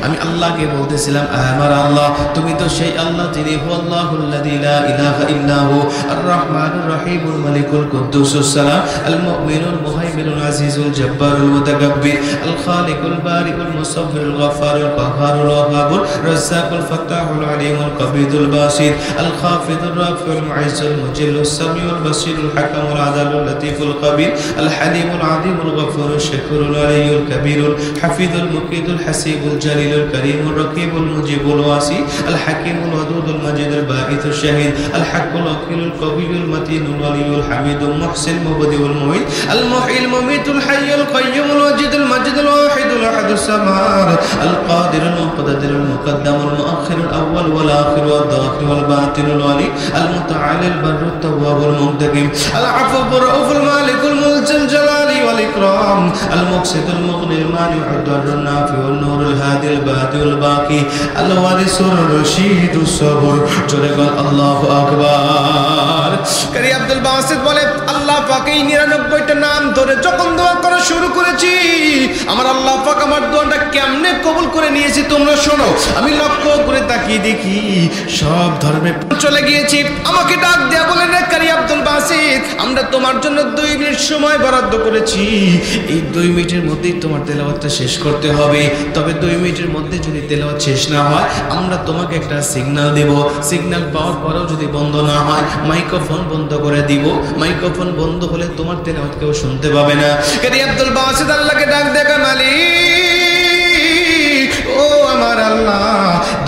A: আমি আল্লাহকে বলতেছিলাম, আমার আল্লাহ তুমি তো সেই আল্লাহ, যিনি হুয়াল্লাহুল্লাযী লা ইলাহা ইল্লাহু আর রহমানুর রহিমুল মালিকুল কুদ্দুসুস সালাম আল মুমিনুল মুহাইমিনুল আজিজুল জব্বারুল মুতাকাব্বির আল খালিকুল বারিকুল মুসাব্বিরুল গফফারুল কাহ্হারুল ওয়াহাবুর রাজ্জাকুল ফাত্তাহুল আলিমুল القبيض الباسط الخافض الرافع المعز المجل السميع البصير الحكيم الحكم العدل اللطيف الخبير الحليم العظيم الغفور الشكور العلي الكبير الحفيظ المقيت الحسيب الجليل الكريم الرقيب المجيب الواسي الحكيم الودود المجيد الباعث الشهيد الحق الوكيل القوي المتين الولي الحميد المحسن المبدئ المعيد المحيي المميت الحي القيوم الوجيد المجيد الواحد الاحد الصمد القادر المقتدر المقدم المؤخر الاول والاخر والظاهر والباطن الولي المتعالي البر التواب المنتقم العفو الرؤوف المالك الملك الجلال والاكرام المقسط المغني المانع الضر النافع والنور الهادي البادئ الباقي الوارث الرشيد الصبر জোরে বল আল্লাহু আকবার। কারি আব্দুল বাসিত বলে আল্লাহ পাক এই 99টা নাম ধরে যখন দোয়া করা শুরু করেছি আমার আল্লাহ পাক আমার দোয়াটা কেমনে কবুল করে নিয়েছে তোমরা শোনো। আমি লক্ষ্য করে তাকিয়ে দেখি সব ধর্মে চলে গিয়েছি। আমাকে ডাক দেয়া বলেন রে কারি আব্দুল বাসিত আমরা তোমার জন্য 2 মিনিট সময় বরাদ্দ করেছি, এই 2 মিনিটের মধ্যেই তোমার তেলাওয়াতটা শেষ করতে হবে। তবে 2 মিনিটের মধ্যে যদি তেলাওয়াত শেষ না হয় আমরা তোমাকে একটা সিগন্যাল দেব, সিগন্যাল পাওয়ার পরেও যদি বন্ধ না হয় মাইক্রোফোন বন্ধ করে দিব। মাইক্রোফোন বন্ধ হলে তোমার তেলাওয়াত কেউ শুনতে পাবে না। কারি আব্দুল বাসিত আল্লাহকে ডাক দেখা মালিক ও আমার আল্লাহ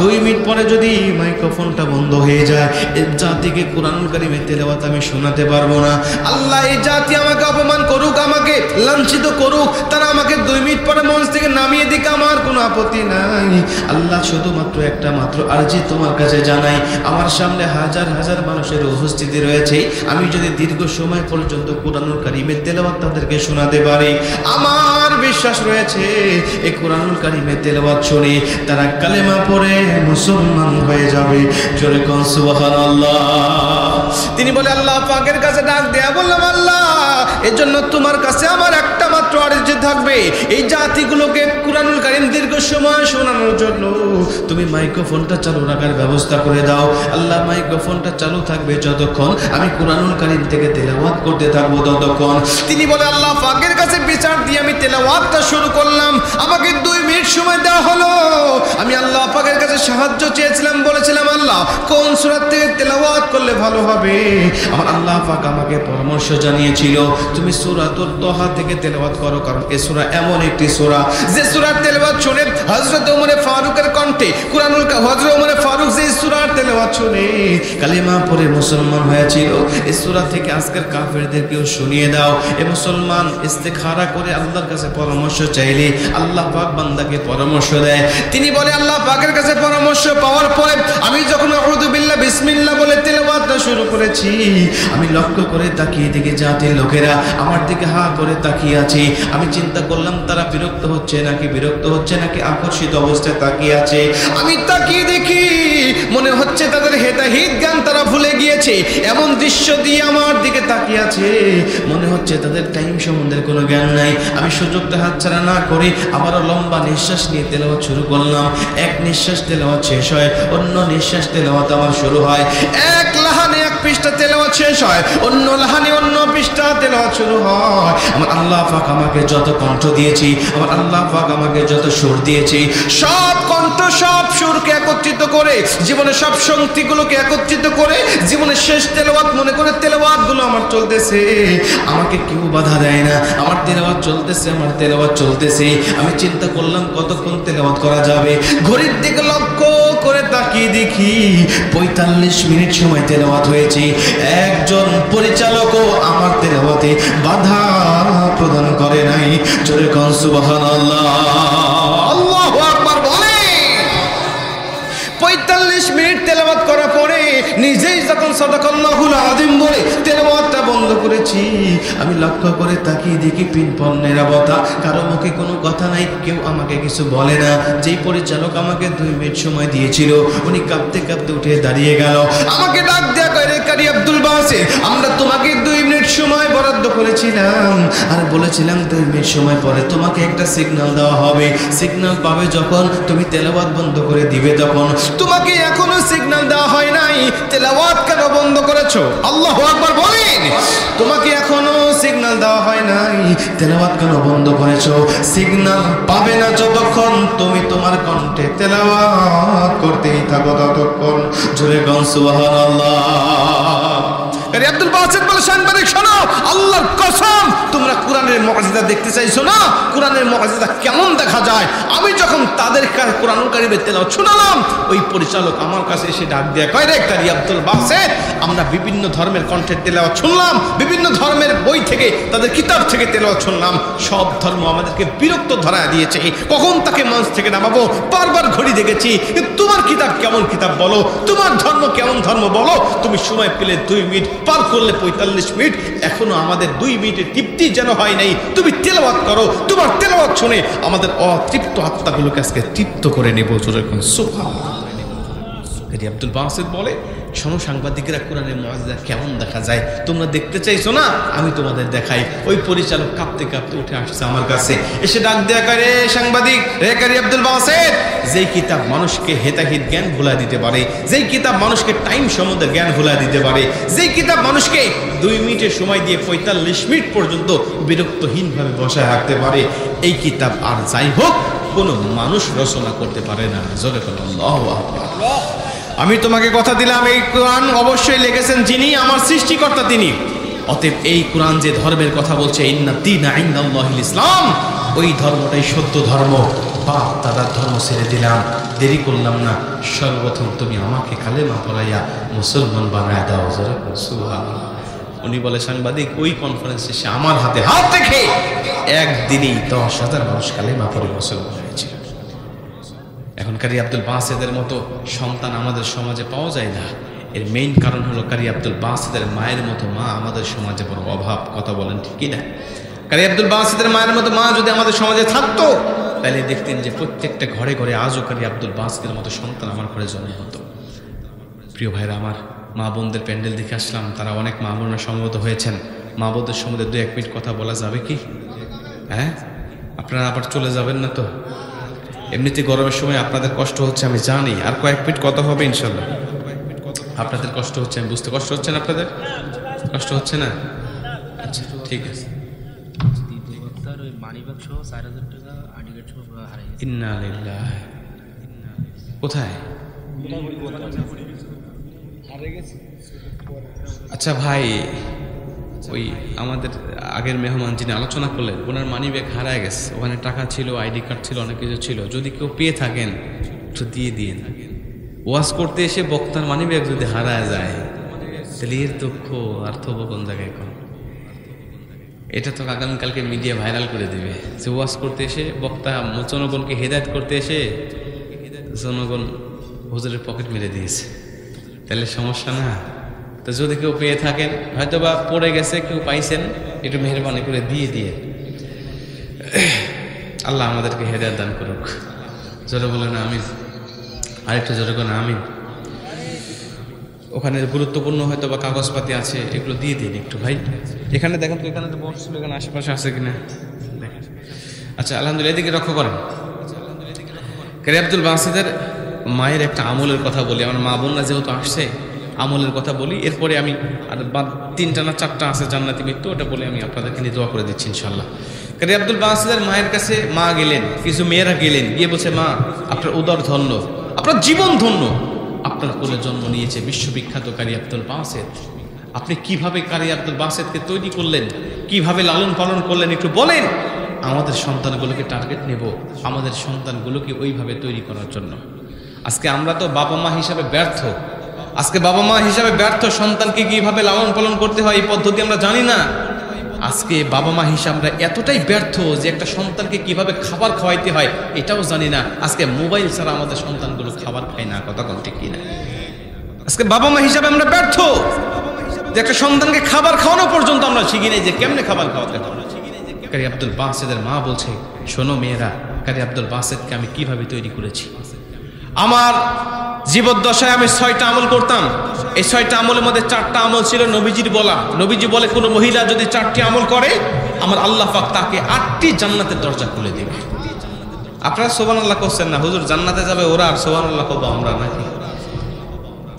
A: 2 মিনিট পরে যদি মাইক্রোফোনটা বন্ধ হয়ে যায় এই জাতিকে কোরআনুল কারীমের তেলাওয়াত আমি শোনাতে পারবো না। আল্লাহ এই জাতি আমাকে অপমান করুক, আমাকে লাঞ্ছিত করুক, তারা আমাকে 2 মিনিট পরে মঞ্চ থেকে নামিয়ে দিক, আমার কোনো আপত্তি নাই। আল্লাহ শুধুমাত্র একটা মাত্র আরজি তোমার কাছে জানাই, আমার সামনে হাজার হাজার মানুষের উপস্থিতি রয়েছে, আমি যদি দীর্ঘ সময় পর্যন্ত কোরআনুল কারীমের তেলাওয়াত তাদেরকে শোনাতে পারি আমার বিশ্বাস রয়েছে এই কোরআনুল কারীমের তেলাওয়াত শুনে তারা কালেমা পড়ে মুসলমান হয়ে যাবে। জোরে কোন সুবহানাল্লাহ। তিনি বলে আল্লাহ পাকের কাছে ডাক দেয়া বললাম আল্লাহ এজন্য তোমার কাছে আমার একটা মাত্র আরজি থাকবে, এই জাতিগুলোকে কোরআনুল কারীম দীর্ঘ সময় শোনানোর জন্য তুমি মাইক্রোফোনটা চালু রাখার ব্যবস্থা করে দাও। আল্লাহ মাইক্রোফোনটা চালু থাকবে যতক্ষণ আমি কোরআনুল কারীম থেকে তেলাওয়াত করতে থাকবো ততক্ষণ। তিনি বলে আল্লাহ পাকের কাছে বিচার দিয়ে আমি তেলাওয়াতটা শুরু করলাম। আমাকে 2 মিনিট সময় দেওয়া হলো। আমি আল্লাহ পাকের কাছে সাহায্য চেয়েছিলাম, বলেছিলাম আল্লাহ কোন সূরা থেকে তেলাওয়াত করলে ভালো হবে। আমার আল্লাহ পাক আমাকে পরামর্শ জানিয়েছিল তুমি সূরাতুত তাহা থেকে তেলাওয়াত করো, কারণ এই সূরা এমন একটি সূরা যে সূরার তেলাওয়াত শুনে হযরত ওমর ফারুকের কণ্ঠে হযরত ওমর ফারুক যে সূরার তেলাওয়াত শুনে কালিমা পড়ে মুসলমান হয়েছিল। এই সূরা থেকে আজকের কাফেরদেরকেও শুনিয়ে দাও। এই মুসলমান ইস্তেখারা করে আল্লাহর কাছে পরামর্শ চাইলে আল্লাহ পাক বান্দাকে পরামর্শ দেয়। তিনি বলে আল্লাহ পাকের কাছে পরামর্শ পাওয়ার পরে আমি যখন আউযু বিল্লাহ বিসমিল্লাহ বলে তেলাওয়াতটা শুরু করেছি আমি লক্ষ্য করে তাকিয়ে দেখি জাতির লোকেরা আমার দিকে হা করে তাকিয়ে আছে। আমি চিন্তা করলাম তারা বিরক্ত হচ্ছে নাকি আকর্ষিত অবস্থায় তাকিয়ে আছে। আমি তাকিয়ে দেখি মনে হচ্ছে তাদের হেতাহিত জ্ঞান তারা ভুলে গিয়েছে, এমন দৃশ্য দিয়ে আমার দিকে তাকিয়ে আছে মনে হচ্ছে তাদের টাইম সম্বন্ধে কোনো জ্ঞান নাই। আমি সুযোগটা হাতছাড়া না করে আবারও লম্বা নিঃশ্বাস নিয়ে তেলাওয়াত শুরু করলাম। এক নিঃশ্বাস তেলাওয়াত শেষ হয়, অন্য নিঃশ্বাস তেলাওয়াত আমার শুরু হয়। এক লাহানে এক পৃষ্ঠা তেলাওয়াত শেষ হয়, অন্য লাহানে অন্য পৃষ্ঠা তেলাওয়াত শুরু হয়। আমার আল্লাহ পাক আমাকে যত কণ্ঠ দিয়েছি, আমার আল্লাহ পাক আমাকে যত সুর দিয়েছি, সব কণ্ঠ সব সুরকে একত্রিত করে জীবনে সব শক্তিগুলোকে একত্রিত করে জীবনের শেষ তেলাওয়াত মনে করে তেলাওয়াতগুলো আমার চলতেছে। আমাকে কেউ বাধা দেয় না, আমার তেলাওয়াত চলতেছে। আমি চিন্তা করলাম কতক্ষণ তেলাওয়াত করা যাবে। ঘড়ির দিকে লক্ষ্য করে তাকিয়ে দেখি 45 মিনিট সময় তেলাওয়াত হয়েছে। একজন পরিচালকও আমার তেলাওয়াতে বাধা প্রদান করে নাই। জোরে কোন সুবহানাল্লাহ। আল্লাহু আকবার বলে 45 মিনিট তেলাওয়াত করার পরে নিজেই যখন সাদাকাল্লাহুল আযীম বলে তেলাওয়াতটা বন্ধ করেছি আমি লক্ষ্য করে তাকিয়ে দেখি পিনপন নিরাপত্তা, কারো মুখে কোনো কথা নাই, কেউ আমাকে কিছু বলে না। যেই পরিচালক আমাকে 2 মিনিট সময় দিয়েছিল উনি কাঁপতে কাঁপতে উঠে দাঁড়িয়ে গেল। আমাকে ডাক দেয়া করে কারি আব্দুল বাসিত আমরা তোমাকে 2 মিনিট সময় বরাদ্দ করেছিলাম আর বলেছিলাম 2 মিনিট সময় পরে তোমাকে একটা সিগন্যাল দেওয়া হবে। সিগন্যাল পাবে যখন তুমি তেলাওয়াত বন্ধ করে দিবে তখন। তোমাকে এখনো সিগন্যাল দেওয়া হয় নাই, তেলাওয়াত কেন বন্ধ করেছো? আল্লাহু আকবার বলেন। তোমাকে এখনো সিগন্যাল দেওয়া হয় নাই, তেলাওয়াত কেন বন্ধ করেছো? সিগন্যাল পাবে না যতক্ষণ তুমি তোমার কণ্ঠে তেলাওয়াত করতেই থাকো ততক্ষণ। জোরে কোন সুবহানাল্লাহ। কারি আব্দুল বাসিত বলে সাংবাদিক শোনো, আল্লাহর কসম তোমরা কোরআনের মুআজিজা দেখতে চাইছো না? কোরআনের মুআজিজা কেমন দেখা যায়? আমি যখন তাদের কোরআনুল কারীমের তেলাওয়াত শোনালাম, ওই পরিচালক আমার কাছে এসে ডাক দিয়ে কয়, রে কারি আব্দুল বাসিত, আমরা বিভিন্ন ধর্মের কণ্ঠের তেলাওয়াত শুনলাম, বিভিন্ন ধর্মের বই থেকে, তাদের কিতাব থেকে তেলাওয়াত শুনলাম, সব ধর্ম আমাদেরকে বিরক্ত ধরায় দিয়েছে, কখন তাকে মঞ্চ থেকে নামাবো বারবার ঘড়ি দেখেছি। তোমার কিতাব কেমন কিতাব বলো, তোমার ধর্ম কেমন ধর্ম বলো। তুমি সময় পেলে 2 মিনিট, পার করলে 45 মিনিট, এখনো আমাদের 2 মিনিটের তৃপ্তি যেন হয় নাই। তুমি তেলাওয়াত করো, তোমার তেলাওয়াত শুনে আমাদের অতৃপ্ত আত্মাগুলোকে আজকে তৃপ্ত করে নেব। সুবহানাল্লাহ। কারি আব্দুল বাসিত বলে, শোনো সাংবাদিকরা, কোরআনের মুআজিজা কেমন দেখা যায় তোমরা দেখতে চাইছো না? আমি তোমাদের দেখাই। ওই পরিচালক কাঁপতে কাঁপতে উঠে আসছে আমার কাছে, এসে ডাক দেয়া করে, সাংবাদিক, রে কারি আব্দুল বাসিত, যেই কিতাব মানুষকে হেতাহিত জ্ঞান ভুলা দিতে পারে, যেই কিতাব মানুষকে টাইম সম্বন্ধে জ্ঞান ভুলা দিতে পারে, যেই কিতাব মানুষকে 2 মিনিটের সময় দিয়ে 45 মিনিট পর্যন্ত বিরক্তহীনভাবে বসায় রাখতে পারে, এই কিতাব আর যাই হোক কোনো মানুষ রচনা করতে পারে না। জোরে বলো আল্লাহু আকবার। আমি তোমাকে কথা দিলাম, এই কোরআন অবশ্যই লিখেছেন যিনি, আমার সৃষ্টিকর্তা তিনি। অতএব এই কোরআন যে ধর্মের কথা বলছে, ইন্না দীনা ইনদাল্লাহিল ইসলাম, ওই ধর্মটাই সত্য ধর্ম। বাপ দাদার ধর্ম ছেড়ে দিলাম, দেরি করলাম না, সর্বপ্রথম তুমি আমাকে কালেমা পড়াইয়া মুসলমান বানায় দাও। সুবহানাল্লাহ। উনি বলে, সাংবাদিক, ওই কনফারেন্স শেষে আমার হাতে হাত রেখে একদিনই 10,000 মানুষ কালেমা পড়ে মুসলমান হয়েছে। এখন কারি আব্দুল বাসিতের মতো সন্তান আমাদের সমাজে পাওয়া যায় না। এর মেইন কারণ হলো কারি আব্দুল বাসিতের মায়ের মতো মা আমাদের সমাজে বড় অভাব। কথা বলেন ঠিক কিনা? কারি আব্দুল বাসিতের মায়ের মতো মা যদি আমাদের সমাজে থাকতো, তাহলে দেখতেন যে প্রত্যেকটা ঘরে ঘরে আজও কারি আব্দুল বাসিতের মতো সন্তান আমার ঘরে জন্ম হতো। প্রিয় ভাইরা আমার, মা বোনদের প্যান্ডেল দেখে আসলাম, তারা অনেক মা বোনরা সমবেত হয়েছেন। মা বোনদের সম্বন্ধে 2-1 মিনিট কথা বলা যাবে কি? হ্যাঁ, আপনারা আবার চলে যাবেন না তো? এমনিতে গরমের সময় আপনাদের কষ্ট হচ্ছে আমি জানি, আর কয়েক মিনিট কথা হবে ইনশাল্লাহ। আপনাদের কষ্ট হচ্ছে আমি বুঝতে, কষ্ট হচ্ছে না আপনাদের? কষ্ট হচ্ছে না? আচ্ছা ঠিক আছে। ইন্না লিল্লাহি। কোথায়? আচ্ছা ভাই, ওই আমাদের আগের মেহমান যিনি আলোচনা করলেন, ওনার মানি ব্যাগ হারায় গেছে, ওখানে টাকা ছিল, আইডি কার্ড ছিল, অনেক কিছু ছিল। যদি কেউ পেয়ে থাকেন একটু দিয়ে দিন। ওয়াজ করতে এসে বক্তার মানি ব্যাগ যদি হারায় যায়, তাহলে এর দুঃখ আর থব কোন জায়গায় কম? এটা তো আগামীকালকে মিডিয়া ভাইরাল করে দেবে যে ওয়াজ করতে এসে বক্তা জনগণকে হেদায়েত করতে এসে জনগণ হুজুরের পকেট মেরে দিয়েছে। তাহলে সমস্যা না? তো যদি কেউ পেয়ে থাকেন, হয়তো বা পড়ে গেছে, কেউ পাইছেন, একটু মেহরবানি করে দিয়ে দিয়ে। আল্লাহ আমাদেরকে হেদায়েত দান করুক। জোরে বলেন আমিন। আরেকটা জোরে বলেন আমিন। ওখানে গুরুত্বপূর্ণ হয়তো বা কাগজপাতি আছে, এগুলো দিয়ে দিন একটু ভাই। এখানে দেখেন তো, এখানে তো বক্স ছিল, এখানে আশেপাশে আছে কিনা দেখেন। আচ্ছা আলহামদুলিল্লাহ, এদিকে লক্ষ্য করেন। কারি আব্দুল বাসিতের মায়ের একটা আমলের কথা বলি। আমার মা বোনরা যেহেতু আসছে, আমলের কথা বলি, এরপরে আমি আর 3টা না 4টা আছে জান্নাতি মৃত্যু, ওটা বলে আমি আপনাদেরকে নিয়ে দোয়া করে দিচ্ছি ইনশাল্লাহ। কারি আব্দুল বাসিতের মায়ের কাছে মা গেলেন, কিছু মেয়েরা গেলেন, গিয়ে বলছে, মা আপনার উদর ধন্য, আপনার জীবন ধন্য, আপনার কোলে জন্ম নিয়েছে বিশ্ববিখ্যাত কারি আব্দুল বাসিত। আপনি কিভাবে কারি আব্দুল বাসিতকে তৈরি করলেন, কিভাবে লালন পালন করলেন, একটু বলেন। আমাদের সন্তানগুলোকে টার্গেট নেব, আমাদের সন্তানগুলোকে ওইভাবে তৈরি করার জন্য। আজকে আমরা তো বাবা মা হিসাবে ব্যর্থ। আজকে বাবা মা হিসাবে ব্যর্থ, সন্তানকে কিভাবে লালন পালন করতে হয় এই পদ্ধতি আমরা জানি না। আজকে বাবা মা হিসাবে আমরা এতটাই ব্যর্থ যে একটা সন্তানকে কিভাবে খাবার খাওয়াইতে হয় এটাও জানি না। আজকে মোবাইল ছাড়া আমাদের সন্তানগুলো খাবার খায় না। কথা কোন ঠিক কিনা? আজকে বাবা মা হিসাবে আমরা ব্যর্থ যে একটা সন্তানকে খাবার খাওয়ানো পর্যন্ত আমরা শিখি নাই যে কেমনে খাবার খাওয়াতে হবে। কারি আব্দুল বাসিতের মা বলছে, শোনো মেয়েরা, কারি আব্দুল বাসিতকে আমি কিভাবে তৈরি করেছি। আমার জীবদ্দশায় আমি 6টা আমল করতাম। এই 6টা আমলের মধ্যে 4টা আমল ছিল নবীজির বলা। নবীজি বলে, কোনো মহিলা যদি 4টি আমল করে, আমার আল্লাহ পাক তাকে 8টি জান্নাতের দরজা খুলে দেবে। আপনারা সুবহানাল্লাহ করছেন না? হুজুর জান্নাতে যাবে ওরা, আর সুবহানাল্লাহ করবো আমরা নাকি?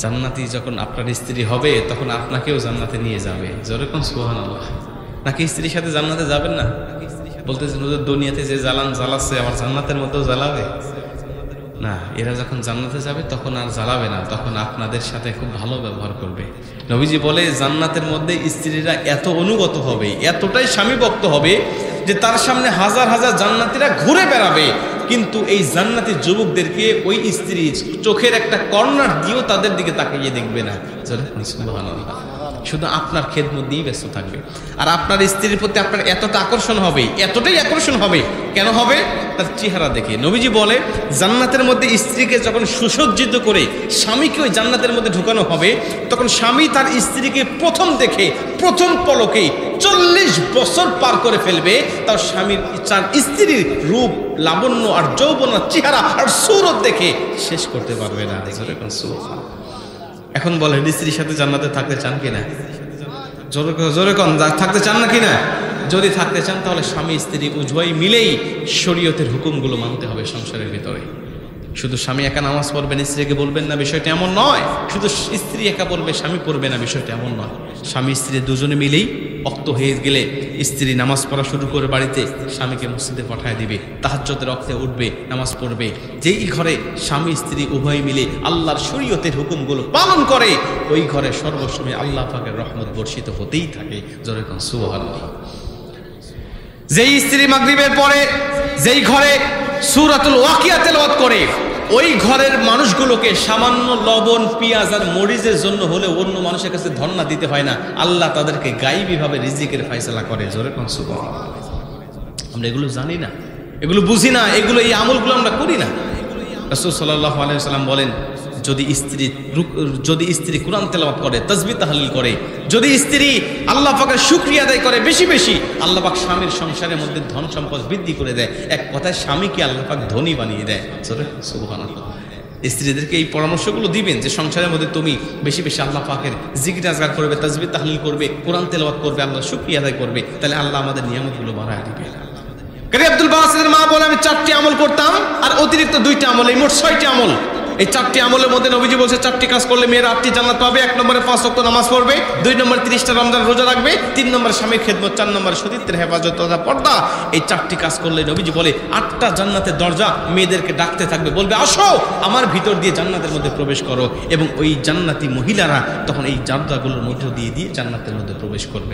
A: জান্নাতি যখন আপনার স্ত্রী হবে, তখন আপনাকেও জান্নাতে নিয়ে যাবে। জোরে কোন সুবহানাল্লাহ। নাকি স্ত্রীর সাথে জান্নাতে যাবেন না? বলতেছেন হুজুর দুনিয়াতে যে জ্বালান জ্বালাচ্ছে, আমার জান্নাতের মধ্যেও জ্বালাবে? না, এরা যখন জান্নাতে যাবে তখন আর জ্বালাবে না, তখন আপনাদের সাথে খুব ভালো ব্যবহার করবে। নবীজি বলে জান্নাতের মধ্যে স্ত্রীরা এত অনুগত হবে, এতটাই স্বামীভক্ত হবে যে তার সামনে হাজার হাজার জান্নাতীরা ঘুরে বেড়াবে, কিন্তু এই জান্নাতি যুবকদেরকে ওই স্ত্রী চোখের একটা কর্নার দিয়েও তাদের দিকে তাকিয়ে দেখবে না। সুবহানাল্লাহ। শুধু আপনার খেদমত দিয়েই ব্যস্ত থাকবে। আর আপনার স্ত্রীর প্রতি আপনার এতটা আকর্ষণ হবে, এতটাই আকর্ষণ হবে, কেন হবে? তার চেহারা দেখে। নবীজি বলে জান্নাতের মধ্যে স্ত্রীকে যখন সুসজ্জিত করে স্বামীকে ওই জান্নাতের মধ্যে ঢুকানো হবে, তখন স্বামী তার স্ত্রীকে প্রথম দেখে প্রথম পলকেই 40 বছর পার করে ফেলবে, তার স্বামীর তার স্ত্রীর রূপ, লাবণ্য আর যৌবন, চেহারা আর সুরত দেখে শেষ করতে পারবে না। এখন বলেন, স্ত্রীর সাথে জান্নাতে থাকতে চান কিনা? জোরে কোন থাকতে চান না কিনা? যদি থাকতে চান তাহলে স্বামী স্ত্রী উভয় মিলেই শরীয়তের হুকুমগুলো মানতে হবে সংসারের ভিতরে। শুধু স্বামী একা নামাজ পড়বেন, স্ত্রীকে বলবেন না, বিষয়টা এমন নয়। শুধু স্ত্রী একা পড়বে, স্বামী পড়বে না, বিষয়টা এমন নয়। স্বামী স্ত্রী দুজনে মিলেই অক্ত হয়ে গেলে স্ত্রী নামাজ পড়া শুরু করে বাড়িতে স্বামীকে মসজিদে পাঠায় দিবে, তাহাজ্জুদের রক্তে উঠবে, নামাজ পড়বে। যেই ঘরে স্বামী স্ত্রী উভয় মিলে আল্লাহর শরীয়তের হুকুমগুলো পালন করে, ওই ঘরে সর্বসময় আল্লাহ পাকের রহমত বর্ষিত হতেই থাকে। জোরে কোন সুবহানাল্লাহ। যেই স্ত্রী মাগরিবের পরে যেই ঘরে সূরাতুল ওয়াকিয়া তেলাওয়াত করে, ওই ঘরের মানুষগুলোকে সামান্য লবণ, পেঁয়াজ আর মরিচের জন্য হলে অন্য মানুষের কাছে ধর্ণা দিতে হয় না, আল্লাহ তাদেরকে গায়বী ভাবে রিজিকের ফয়সালা করে। জোরে কোন সুবহানাল্লাহ। আমরা এগুলো জানি না, এগুলো বুঝি না, এগুলো এই আমলগুলো আমরা করি না। রাসূল সাল্লাল্লাহু আলাইহি ওয়াসাল্লাম বলেন, যদি স্ত্রী কোরআন তেলাওয়াত করে, তাসবিহ তাহলিল করে, যদি স্ত্রী আল্লাহ পাকের শুকরিয়া আদায় করে বেশি বেশি, আল্লাহ পাক স্বামীর সংসারের মধ্যে ধন সম্পদ বৃদ্ধি করে দেয়। এক কথায় স্বামীকে আল্লাহ পাক ধনী বানিয়ে দেয়। সুবহানাল্লাহ। স্ত্রীদেরকে এই পরামর্শগুলো দিবেন যে সংসারের মধ্যে তুমি বেশি বেশি আল্লাহ পাকের জিকির আজগার করবে, তাসবিহ তাহলিল করবে, কোরআন তেলাওয়াত করবে, আল্লাহর শুকরিয়া আদায় করবে, তাহলে আল্লাহ আমাদের নিয়ামতগুলো বাড়ায় দিবে। কারি আব্দুল বাসিতের মা বলে, আমি 4টি আমল করতাম আর অতিরিক্ত 2টি আমল, এই মোট 6টি আমল। এই 4টি আমলের মধ্যে নবীজি বলছে 4টি কাজ করলে মেয়েরা 8টি জান্নাত পাবে। 1 নম্বরে 5 ওয়াক্ত নামাজ পড়বে, 2 নম্বরে 30টা রমজান রোজা রাখবে, 3 নম্বরে স্বামীর খেদমত, 4 নম্বরে সতীত্বের হেফাজত তথা পর্দা। এই 4টি কাজ করলে নবীজি বলে 8টা জান্নাতের দরজা মেয়েদেরকে ডাকতে থাকবে, বলবে আসো আমার ভিতর দিয়ে জান্নাতের মধ্যে প্রবেশ করো, এবং ওই জান্নাতি মহিলারা তখন এই দরজাগুলোর মধ্য দিয়ে জান্নাতের মধ্যে প্রবেশ করবে।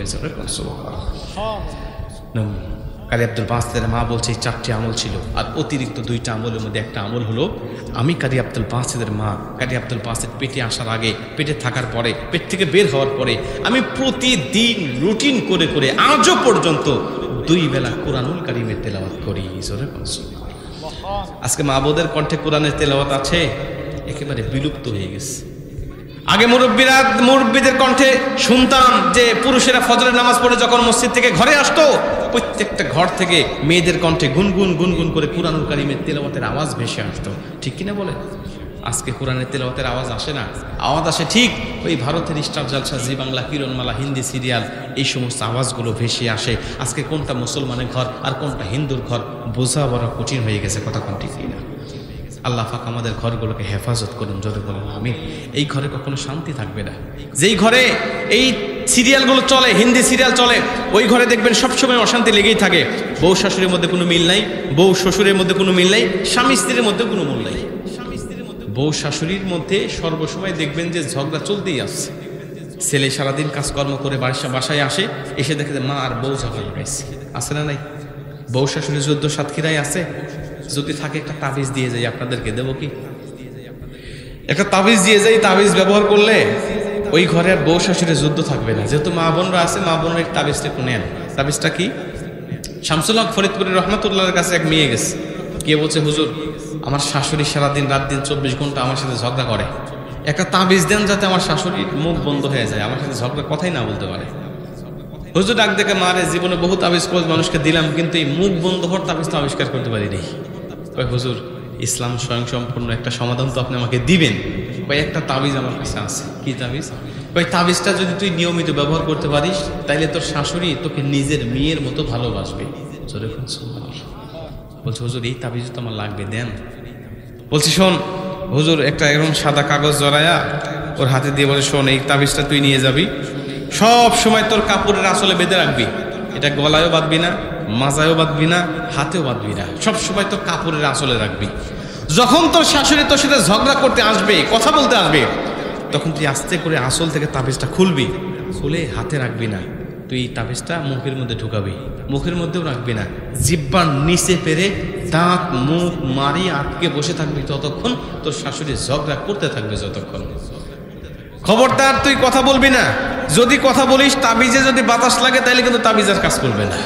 A: কারি আব্দুল বাসিতের মা বলছে এই 4টি আমল ছিল। আর অতিরিক্ত 2টা আমলের মধ্যে একটা আমল হলো, আমি কারি আব্দুল বাসিতের মা, কারি আব্দুল বাসিত পেটে আসার আগে, পেটে থাকার পরে, পেট থেকে বের হওয়ার পরে আমি প্রতিদিন রুটিন করে করে আজও পর্যন্ত 2 বেলা কোরআনুল কারীমের তেলাওয়াত করি। আজকে মা বোদের কণ্ঠে কোরআনের তেলাওয়াত আছে, একেবারে বিলুপ্ত হয়ে গেছে। আগে মুরব্বীদের কণ্ঠে শুনতাম যে পুরুষেরা ফজরের নামাজ পড়ে যখন মসজিদ থেকে ঘরে আসতো, প্রত্যেকটা ঘর থেকে মেয়েদের কণ্ঠে গুনগুন গুনগুন করে কুরআনুল কারীমের তেলাওয়াতের আওয়াজ ভেসে আসতো। ঠিক কিনা বলেন? আজকে কোরআনের তেলাওয়াতের আওয়াজ আসে না। আওয়াজ আসে ঠিক ওই ভারতের স্টার জলসা, জি বাংলা, কিরণমালা, হিন্দি সিরিয়াল, এই সমস্ত আওয়াজগুলো ভেসে আসে। আজকে কোনটা মুসলমানের ঘর আর কোনটা হিন্দুর ঘর বোঝা বড় কঠিন হয়ে গেছে। কথা কোন ঠিক কিনা? আল্লাহ পাক আমাদের ঘরগুলোকে হেফাজত করুন, জোরে বলুন আমিন। এই ঘরে কখনো শান্তি থাকবে না। যেই ঘরে এই সিরিয়ালগুলো চলে, হিন্দি সিরিয়াল চলে, ওই ঘরে দেখবেন সবসময় অশান্তি লেগেই থাকে। বউ শাশুড়ির মধ্যে কোনো মিল নাই, বউ শ্বশুরের মধ্যে কোনো মিল নাই, স্বামী স্ত্রীর মধ্যে কোনো মিল নাই। বউ শাশুড়ির মধ্যে সর্বসময় দেখবেন যে ঝগড়া চলতেই আসছে। ছেলে সারাদিন কাজকর্ম করে বাসায় আসে, এসে দেখে যে মা আর বউ ঝগড়া লাগাইছে। আছে না নাই? বউ শাশুড়ির যুদ্ধ সাতক্ষীরায় আছে। যদি থাকে একটা তাবিজ দিয়ে যাই, আপনাদেরকে দেবো কি? একটা তাবিজ দিয়ে যাই, তাবিজ ব্যবহার করলে ওই ঘরে আর বউ শাশুড়ির যুদ্ধ থাকবে না। যেহেতু মা বোনরা আছে, মা বোনের তাবিজটা একটু নেন। তাবিজটা কি? শামসুল হক ফরিদপুরের রহমাতুল্লাহর কাছে এক মেয়ে গেছে, কে বলছে হুজুর আমার শাশুড়ি সারাদিন রাত দিন 24 ঘন্টা আমার সাথে ঝগড়া করে, একটা তাবিজ দেন যাতে আমার শাশুড়ির মুখ বন্ধ হয়ে যায়, আমার সাথে ঝগড়া কথাই না বলতে পারে। হুজুর ডাক দেখে, মারে জীবনে বহু তাবিজ মানুষকে দিলাম, কিন্তু এই মুখ বন্ধ হওয়ার তাবিজটা আবিষ্কার করতে পারিনি। হুজুর ইসলাম স্বয়ং সম্পূর্ণ একটা সমাধান তো আপনি আমাকে দিবেন। একটা তাবিজ আমার কাছে আছে। কি তাবিজ? তাবিজটা যদি তুই নিয়মিত ব্যবহার করতে পারিস, তাইলে তোর শাশুড়ি তোকে নিজের মেয়ের মতো ভালোবাসবে। বলছে হুজুর এই তাবিজ তো আমার লাগবে, দেন। বলছি শোন হুজুর, একটা এরকম সাদা কাগজ জড়ায়া ওর হাতে দিয়ে বলে, শোন এই তাবিজটা তুই নিয়ে যাবি, সব সময় তোর কাপড়ের আসলে বেঁধে রাখবি, এটা গলায়ও বাঁধবি না, মাজায়ও বাঁধবি না, হাতেও বাঁধবি না, সব সময় তোর কাপড়ের আসলে রাখবি। যখন তোর শাশুড়ি তোর সাথে ঝগড়া করতে আসবে, কথা বলতে আসবে, তখন তুই আস্তে করে আসল থেকে তাবিজটা খুলবি, খুলে হাতে রাখবি না, তুই তাবিজটা মুখের মধ্যে ঢুকাবি, মুখের মধ্যেও রাখবি না, জিহ্বার নিচে পেরে দাঁত মুখ মারি আটকে বসে থাকবি ততক্ষণ, তোর শাশুড়ি ঝগড়া করতে থাকবে যতক্ষণ। খবরদার তুই কথা বলবি না, যদি কথা বলিস তাবিজে যদি বাতাস লাগে তাহলে কিন্তু তাবিজের কাজ করবে না।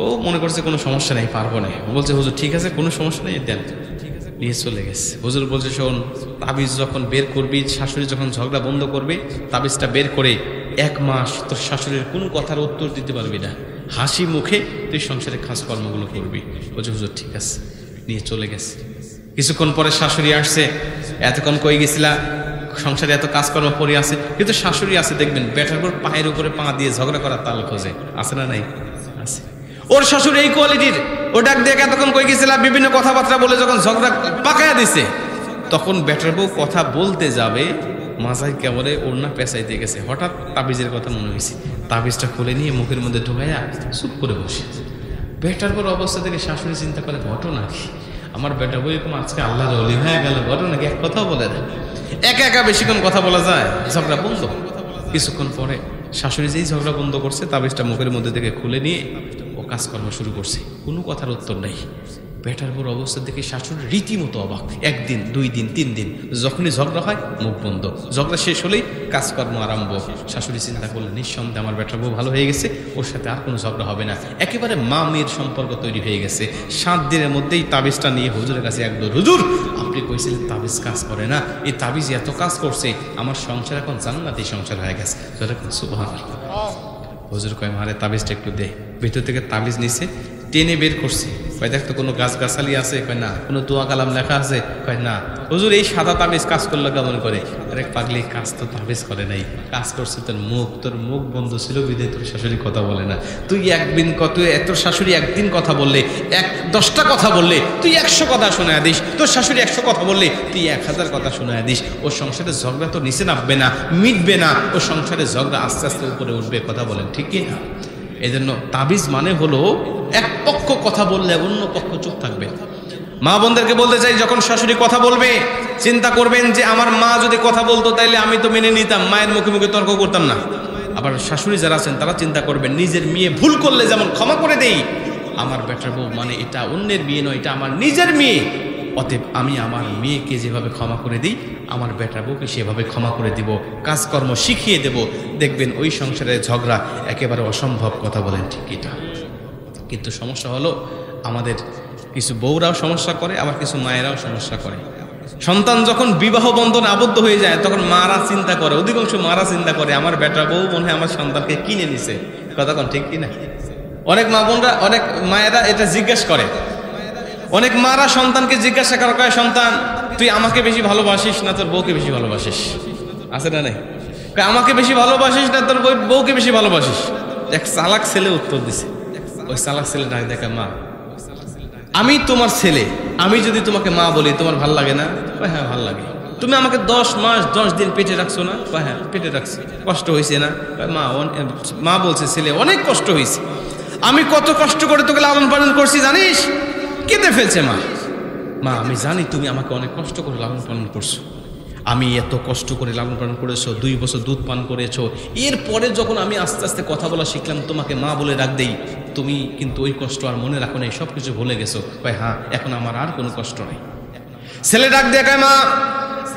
A: ও মনে করছে কোনো সমস্যা নেই, পারবো না, বলছে হুজুর ঠিক আছে কোনো সমস্যা নেই, দেন, নিয়ে চলে গেছে। হুজুর বলছে শোন, তাবিজ যখন বের করবি, শাশুড়ি যখন ঝগড়া বন্ধ করবে, তাবিজটা বের করে 1 মাস তোর শাশুড়ির কোনো কথার উত্তর দিতে পারবি না, হাসি মুখে তুই সংসারে কাজকর্মগুলো করবি। বলছে হুজুর ঠিক আছে, নিয়ে চলে গেছে। কিছুক্ষণ পরে শাশুড়ি আসছে, এতক্ষণ কই গেছিলা, সংসারে এত কাজকর্ম পড়ে আছে, কিন্তু শাশুড়ি আছে দেখবেন বেটার উপর পায়ের উপরে পা দিয়ে ঝগড়া করার তাল খোঁজে, আছে না নাই? আছে। ওর শাশুড়ি এই কোয়ালিটির, ও ডাক দিয়ে এতক্ষণ কই গেছিলা বিভিন্ন কথাবার্তা বলে যখন ঝগড়া পাকায়া দিছে, তখন বেটার বউ কথা বলতে যাবে, মাথায় কেবলে ওড়না পেঁচাইতে গেছে, হঠাৎ তাবিজের কথা মনে হয়েছে, তাবিজটা খুলে নিয়ে মুখের মধ্যে ঢুকাইয়া চুপ করে বসে। বেটার বউর অবস্থা থেকে শাশুড়ি চিন্তা করে ঘটনা কি, আমার বেটা বউ এরকম আজকে আল্লাহর ওলি হয়ে গেল, ঘটনা কি? এক কথাও বলে না, একা একা বেশিক্ষণ কথা বলা যায়? ঝগড়া বন্ধ। কিছুক্ষণ পরে শাশুড়ি যেই ঝগড়া বন্ধ করছে, তাবিজটা মুখের মধ্যে থেকে খুলে নিয়ে ও কাজকর্ম শুরু করছে, কোনো কথার উত্তর নেই। বেটার বড় অবস্থা দেখে শাশুড়ি রীতিমতো অবাক। 1 দিন 2 দিন 3 দিন যখনই ঝগড়া হয় মুখ বন্ধ, ঝগড়া শেষ হলেই কাজকর্ম আরম্ভ। শাশুড়ি চিন্তা করলেন নিঃসন্দেহে আমার বেটার বউ ভালো হয়ে গেছে, ওর সাথে আর কোনো ঝগড়া হবে না, একেবারে মা মেয়ের সম্পর্ক তৈরি হয়ে গেছে। 7 দিনের মধ্যেই তাবিজটা নিয়ে হুজুরের কাছে একদম, হুজুর আপনি কইছিলেন তাবিজ কাজ করে না, এই তাবিজ এত কাজ করছে, আমার সংসার এখন জান্নাতি সংসার হয়ে গেছে। সুবহানাল্লাহ। হুজুর কয় মারে তাবিজটা একটু দে। ভিতর থেকে তাবিজ নিছে, টেনে বের করছে, কয় দেখ তো কোনো গাছ গাছালি আছে? কয় না। কোনো দোয়া কালাম লেখা আছে? কয় না। হুজুর এই সাদা তাবিজ কাজ করলো কেমন করে? আরে পাগলি, কাজ তো তাবিজ করে নাই, কাজ করছে তোর মুখ বন্ধ ছিল বিদে তোর শাশুড়ি কথা বলে না। তুই একদিন তোর শাশুড়ি একদিন কথা বললে, 10টা কথা বললে তুই 100 কথা শোনায় দিস, তোর শাশুড়ি 100 কথা বললে তুই 1000 কথা শোনায় দিস। ওর সংসারে ঝগড়া তো নিচে নামবে না, মিটবে না, ওর সংসারে ঝগড়া আস্তে আস্তে উপরে উঠবে। কথা বলেন ঠিক কি না? এই জন্য তাবিজ মানে হলো এক পক্ষ কথা বললে অন্য পক্ষ চুপ থাকবে। মা বোনদেরকে বলতে চাই, যখন শাশুড়ি কথা বলবে চিন্তা করবেন যে আমার মা যদি কথা বলতো তাইলে আমি তো মেনে নিতাম, মায়ের মুখে মুখে তর্ক করতাম না। আবার শাশুড়ি যারা আছেন তারা চিন্তা করবেন, নিজের মেয়ে ভুল করলে যেমন ক্ষমা করে দেই, আমার বেটার বউ মানে এটা অন্যের মেয়ে নয়, এটা আমার নিজের মেয়ে, অতএব আমি আমার মেয়েকে যেভাবে ক্ষমা করে দিই আমার বেটার বউকে সেভাবে ক্ষমা করে দিব, কাজকর্ম শিখিয়ে দেব। দেখবেন ওই সংসারের ঝগড়া একেবারে অসম্ভব। কথা বলেন ঠিক এটা? কিন্তু সমস্যা হলো আমাদের কিছু বউরাও সমস্যা করে, আবার কিছু মায়েরাও সমস্যা করে। সন্তান যখন বিবাহ বন্ধনে আবদ্ধ হয়ে যায় তখন মারা চিন্তা করে, অধিকাংশ মারা চিন্তা করে আমার বেটা বউ মনে হয় আমার সন্তানকে কিনে নিছে। কথা কোন ঠিক কিনা? অনেক মা বোনরা, অনেক মায়েরা এটা জিজ্ঞেস করে, অনেক মারা সন্তানকে জিজ্ঞাসা করে, সন্তান তুই আমাকে বেশি ভালোবাসিস না তোর বউকে বেশি ভালোবাসিস? আছে না নাই? আমাকে বেশি ভালোবাসিস না তোর বউকে বেশি ভালোবাসিস? এক চালাক ছেলে উত্তর দিছে। ওই চালাক ছেলে ডাক দেখে, মা আমি তোমার ছেলে, আমি যদি তোমাকে মা বলি তোমার ভাল লাগে না? হ্যাঁ ভাল লাগে। তুমি আমাকে 10 মাস 10 দিন পেটে রাখছো না? হ্যাঁ পেটে রাখছি। কষ্ট হয়েছে না? মা বলছে, ছেলে অনেক কষ্ট হয়েছে, আমি কত কষ্ট করে তোকে লালন পালন করছি জানিস? কেঁদে ফেলছে মা আমি জানি তুমি আমাকে অনেক কষ্ট করে লালন পালন করছো, আমি এত কষ্ট করে লালন পালন করেছো, 2 বছর দুধ পান করেছো, এরপরে যখন আমি আস্তে আস্তে কথা বলা শিখলাম তোমাকে মা বলে ডাক দেই, তুমি কিন্তু ওই কষ্ট আর মনে রাখো নাই, সব কিছু ভুলে গেছো। হ্যাঁ এখন আমার আর কোনো কষ্ট নেই। ছেলে ডাক দিয়ে কয়, মা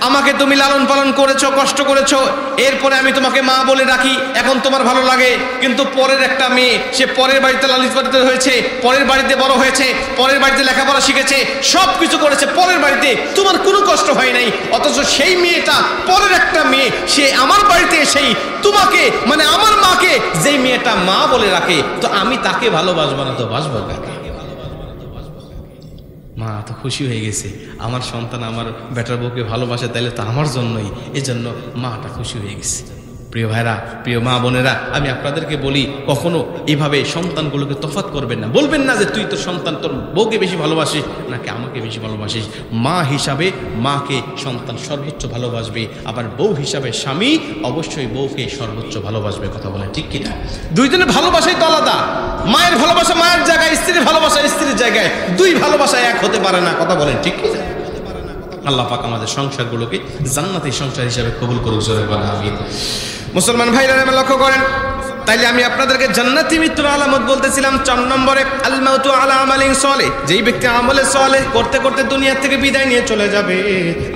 A: আমাকে তুমি লালন পালন করেছো, কষ্ট করেছো, এরপরে আমি তোমাকে মা বলে রাখি, এখন তোমার ভালো লাগে, কিন্তু পরের একটা মেয়ে, সে পরের বাড়িতে লালিত পালিত হয়েছে, পরের বাড়িতে বড় হয়েছে, পরের বাড়িতে লেখাপড়া শিখেছে, সব কিছু করেছে পরের বাড়িতে, তোমার কোনো কষ্ট হয় নাই, অথচ সেই মেয়েটা পরের একটা মেয়ে, সে আমার বাড়িতে এসেই তোমাকে মানে আমার মাকে যেই মেয়েটা মা বলে রাখে, তো আমি তাকে ভালোবাসবো না তো বাসবো কাকে? মা তো খুশি হয়ে গেছে, আমার সন্তান আমার বেটার বউকে ভালোবাসে, তাইলে তো আমার জন্যই, এজন্য মাটা খুশি হয়ে গেছে। প্রিয় ভাইরা, প্রিয় মা বোনেরা, আমি আপনাদেরকে বলি কখনো এইভাবে সন্তানগুলোকে তফাৎ করবেন না। বলবেন না যে তুই তোর সন্তান তোর বউকে বেশি ভালোবাসিস নাকি আমাকে বেশি ভালোবাসিস। মা হিসাবে মাকে সন্তান সর্বোচ্চ ভালোবাসবে, আবার বউ হিসাবে স্বামী অবশ্যই বউকে সর্বোচ্চ ভালোবাসবে। কথা বলে ঠিক কিনা? দুইজনের ভালোবাসাই তো আলাদা। মায়ের ভালোবাসা মায়ের জায়গায়, স্ত্রীর ভালোবাসা স্ত্রীর জায়গায়, দুই ভালোবাসা এক হতে পারে না। কথা বলেন ঠিক কি? আল্লাহ পাক আমাদের সংসারগুলোকে জান্নাতি সংসার হিসেবে কবুল করুক, জোরে বলেন আমিন। মুসলমান ভাইরা লক্ষ্য করেন, তাইলে আমি আপনাদেরকে জান্নাতি মৃত্যুর আলামত বলতেছিলাম 4 নম্বরে আল মাউতু আলা আমালিন সালেহ। যেই ব্যক্তি আমলে সালেহ করতে করতে দুনিয়া থেকে বিদায় নিয়ে চলে যাবে,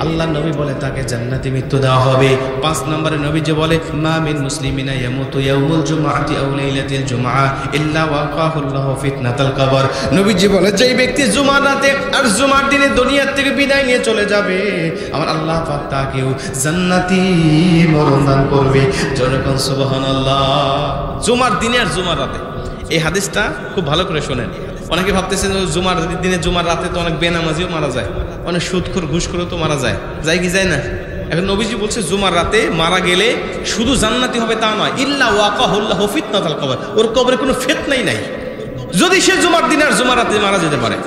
A: আল্লাহর নবী বলে তাকে জান্নাতি মৃত্যু দেওয়া হবে। 5 নম্বরে নবী যে বলে মা মিন মুসলিমিনা ইয়ামুতু ইয়াউমুল জুমআতি আও লাইলাতিল জুমআ ইল্লা ওয়াকাহুল্লাহু ফিতনাতাল কবর। নবী যে বলে যেই ব্যক্তি জুমার রাতে আর জুমার দিনে দুনিয়া থেকে বিদায় নিয়ে চলে যাবে, আমার আল্লাহ পাক তাকেও জান্নাতি মরণ দান করবে। জোরে কোন সুবহানাল্লাহ। জুমার দিনে আর জুমার রাতে, এই হাদিসটা খুব ভালো করে শোনেন। অনেকে ভাবতেছেন জুমার দিনে জুমার রাতে তো অনেক বেনামাজিও মারা যায়, অনেক সুদখোর ঘুষখোরও তো মারা যায়, যায় কি যায় না? এখন নবীজি বলছে জুমার রাতে মারা গেলে শুধু জান্নাতি হবে তা নয়, ইল্লা ওয়াকাহুল্লাহু ফিতনাতাল কবর, ওর কবরে কোনো ফিতনাই নাই যদি সে জুমার দিনে আর জুমার রাতে মারা যেতে পারে।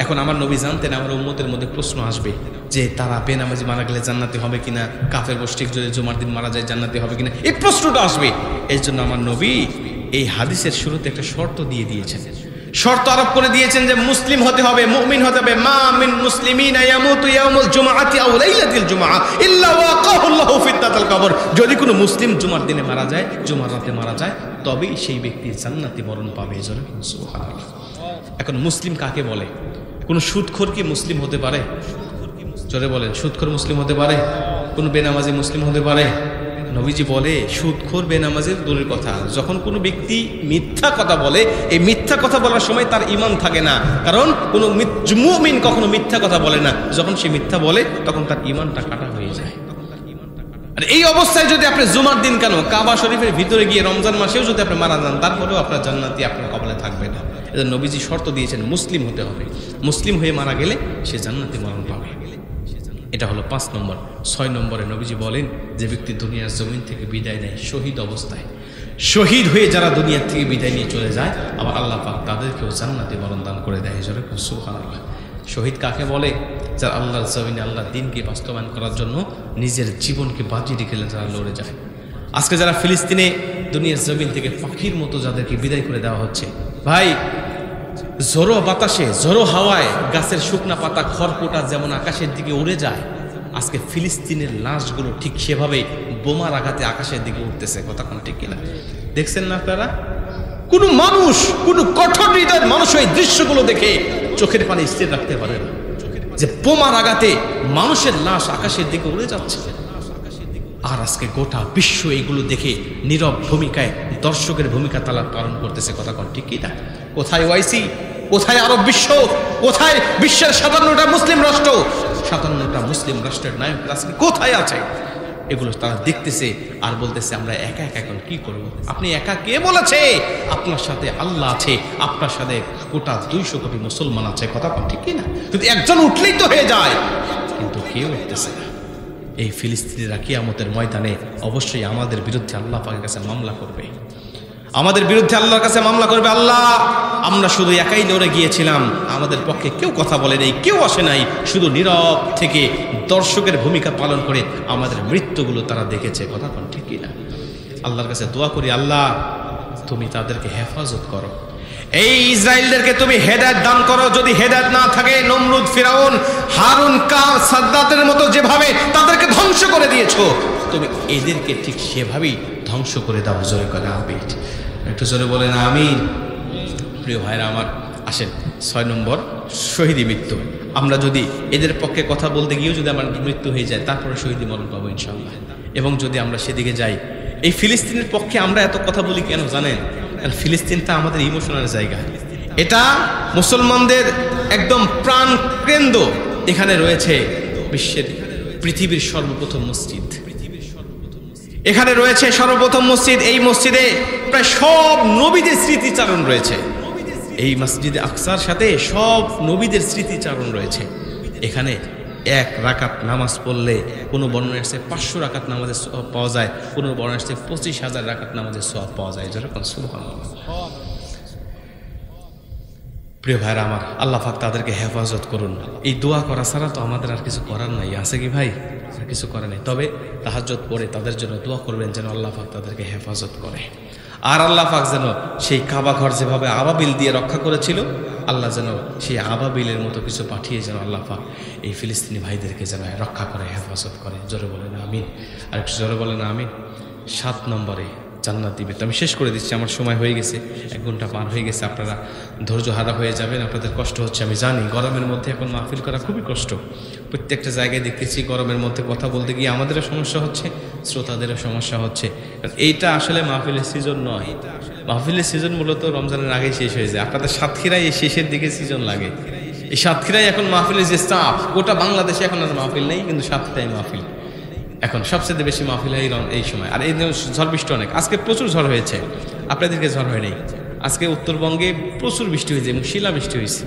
A: এখন আমার নবী জানতেন আমার উম্মতের মধ্যে প্রশ্ন আসবে যে তারা বেনামাজি মারা গেলে জান্নাতি হবে কিনা, কাফের মুশরিক যদি জুমার দিন মারা যায় জান্নাতি হবে কিনা, এই প্রশ্নটা আসবে। এই জন্য আমার নবী এই হাদিসের শুরুতে একটা শর্ত দিয়ে দিয়েছেন, শর্ত আরোপ করে দিয়েছেন যে মুসলিম হতে হবে, মুমিন হতে হবে। মা মিন মুসলিমিনা ইয়ামুতু ইয়াউমুল জুমআতি আও লাইলাতিল জুমআ ইল্লা ওয়াকাহুল্লাহু ফিতনাতাল কবর। যদি কোনো মুসলিম জুমার দিনে মারা যায়, জুমার রাতে মারা যায়, তবেই সেই ব্যক্তি জান্নাতি মরণ পাবে। সুবহানাল্লাহ। এখন মুসলিম কাকে বলে? কোন সুদখোর কি মুসলিম হতে পারে? জোরে বলেন, সুদখোর মুসলিম হতে পারে? কোন বেনামাজি মুসলিম হতে পারে? নবীজি বলে সুদখোর বেনামাজির দূরের কথা, যখন কোনো ব্যক্তি মিথ্যা কথা বলে, এই মিথ্যা কথা বলার সময় তার ঈমান থাকে না, কারণ কোনো মুমিন কখনো মিথ্যা কথা বলে না। যখন সে মিথ্যা বলে তখন তার ঈমানটা কাটা হয়ে যায়। আর এই অবস্থায় যদি আপনি জুমার দিন কেন কাবা শরীফের ভিতরে গিয়ে রমজান মাসেও যদি আপনি মারা যান, তারপরেও আপনার জান্নাতি আপনার কপালে থাকবে না। এজন্য নবীজি শর্ত দিয়েছেন মুসলিম হতে হবে, মুসলিম হয়ে মারা গেলে সে জান্নাতি মরণ পাবে। এটা হলো 5 নম্বর। 6 নম্বরে নবীজি বলেন যে ব্যক্তি দুনিয়ার জমিন থেকে বিদায় নেয় শহীদ অবস্থায়, শহীদ হয়ে যারা দুনিয়ার থেকে বিদায় নিয়ে চলে যায়, আবার আল্লাহ পাক তাদেরকেও জান্নাতি মরণ দান করে দেয়। সুবহানাল্লাহ। শহীদ কাকে বলে? যারা আল্লাহর জমিনে আল্লাহর দ্বীনকে বাস্তবায়ন করার জন্য নিজের জীবনকে বাজি রেখে যারা লড়ে যায়। আজকে যারা ফিলিস্তিনে দুনিয়ার জমিন থেকে পাখির মতো যাদেরকে বিদায় করে দেওয়া হচ্ছে, ভাই ঝোড়ো বাতাসে ঝোড়ো হাওয়ায় গাছের শুকনা পাতা খড়কুটা যেমন আকাশের দিকে উড়ে যায়, আজকে ফিলিস্তিনের লাশগুলো ঠিক সেভাবে বোমার আঘাতে আকাশের দিকে উঠতেছে। কথা কোন ঠিক কিনা? দেখছেন না আপনারা? কোন মানুষ, কোন কঠোর হৃদয়ের মানুষ এই দৃশ্যগুলো দেখে চোখের পানি স্থির রাখতে পারে না যে বোমার আঘাতে মানুষের লাশ আকাশের দিকে উড়ে যাচ্ছে। আর আজকে গোটা বিশ্ব এগুলো দেখে নীরব ভূমিকায় দর্শকের ভূমিকা তারা পালন করতেছে। কথা কোন ঠিক কিনা? কোথায় ওয়াইসি, কোথায় আরব বিশ্ব, কোথায় বিশ্বের 57টা মুসলিম রাষ্ট্র, 57টা মুসলিম রাষ্ট্রের নায়ক আজকে কোথায় আছে? এগুলো তারা দেখতেছে আর বলতেছে আমরা একা একা এখন কি করব? আপনি একা কে বলেছে? আপনার সাথে আল্লাহ আছে, আপনার সাথে গোটা 200 কোটি মুসলমান আছে। কথা ঠিক কিনা? যদি একজন উঠলেই তো হয়ে যায়, কিন্তু কেউ উঠতেছে না। এই ফিলিস্তিনিরা কিয়ামতের ময়দানে অবশ্যই আমাদের বিরুদ্ধে আল্লাহ পাকের কাছে মামলা করবে, আমাদের বিরুদ্ধে আল্লাহর কাছে মামলা করবে। আল্লাহ, আমরা শুধু একাই লড়ে গিয়েছিলাম, আমাদের পক্ষে কেউ কথা বলে নাই, কেউ আসে নাই, শুধু নীরব থেকে দর্শকের ভূমিকা পালন করে আমাদের মৃত্যুগুলো তারা দেখেছে। কথা কোন ঠিক কিনা? আল্লাহর কাছে দোয়া করি, আল্লাহ তুমি তাদেরকে হেফাজত করো, এই ইসরায়েলদেরকে তুমি হেদায়েত দান করো। যদি হেদায়েত না থাকে, নমরুদ, ফিরাউন, হারুন, কার, সাদ্দাতের মতো যেভাবে তাদেরকে ধ্বংস করে দিয়েছো, তুমি এদেরকে ঠিক সেভাবেই ধ্বংস করে দাও। জোরে করে আমিন। একটু জোরে বলেন আমিন। প্রিয় ভাইরা আমার, আসেন 6 নম্বর শহীদি মৃত্যু। আমরা যদি এদের পক্ষে কথা বলতে গিয়েও যদি আমার মৃত্যু হয়ে যায়, তারপরে শহীদি মরণ পাবো ইনশাআল্লাহ। এবং যদি আমরা সেদিকে যাই, এই ফিলিস্তিনের পক্ষে আমরা এত কথা বলি কেন জানেন? কারণ ফিলিস্তিনটা আমাদের ইমোশনাল জায়গা, এটা মুসলমানদের একদম প্রাণ কেন্দ্র। এখানে রয়েছে বিশ্বের পৃথিবীর সর্বপ্রথম মসজিদ, এখানে রয়েছে সর্বপ্রথম মসজিদ। এই মসজিদে প্রায় সব নবীদের স্মৃতিচারণ রয়েছে। এই মসজিদে আকসার সাথে সব নবীদের স্মৃতিচারণ রয়েছে। এখানে 1 রাকাত নামাজ পড়লে কোনো বর্ণনা আসছে 500 রাকাত নামাজের সওয়াব পাওয়া যায়, কোনো বর্ণনা আসছে 25,000 রাকাত নামাজের সওয়াব পাওয়া যায়। যেরকম সুবহানাল্লাহ। প্রিয় ভাইরা আমার, আল্লাহ পাক তাদেরকে হেফাজত করুন। এই দোয়া করা ছাড়া তো আমাদের আর কিছু করার নাই, আছে কি ভাই? আর কিছু করে নেই। তবে তাহাজ্জুদ পড়ে তাদের জন্য দোয়া করবেন যেন আল্লাহ পাক তাদেরকে হেফাজত করে। আর আল্লাহ পাক যেন সেই কাবা ঘর যেভাবে আবাবিল দিয়ে রক্ষা করেছিল, আল্লাহ যেন সেই আবাবিলের মতো কিছু পাঠিয়ে যেন আল্লাহ পাক এই ফিলিস্তিনি ভাইদেরকে যেন রক্ষা করে, হেফাজত করে। জোরে বলেন আমিন। আর একটু জোরে বলেন আমিন। 7 নম্বরে জান্নাত দিবে। তো আমি শেষ করে দিচ্ছি, আমার সময় হয়ে গেছে, 1 ঘন্টা পার হয়ে গেছে। আপনারা ধৈর্য হারা হয়ে যাবেন, আপনাদের কষ্ট হচ্ছে আমি জানি। গরমের মধ্যে এখন মাহফিল করা খুবই কষ্ট। প্রত্যেকটা জায়গায় দেখতেছি গরমের মধ্যে কথা বলতে গিয়ে আমাদেরও সমস্যা হচ্ছে, শ্রোতাদেরও সমস্যা হচ্ছে। কারণ এইটা আসলে মাহফিলের সিজন নয়। মাহফিলের সিজন মূলত রমজানের আগে শেষ হয়ে যায়। আপনাদের সাতক্ষীরায় এই শেষের দিকে সিজন লাগে। এই সাতক্ষীরায় এখন মাহফিলের যে চাপ, গোটা বাংলাদেশে এখন আর মাহফিল নেই, কিন্তু সাতক্ষীরায় মাহফিল এখন সবচেয়ে বেশি মাহফিল হয় এই সময়। আর এই ঝড় বৃষ্টি অনেক, আজকে প্রচুর ঝড় হয়েছে, আপনাদেরকে ঝড় হয় নাই। আজকে উত্তরবঙ্গে প্রচুর বৃষ্টি হয়েছে এবং শিলা বৃষ্টি হয়েছে।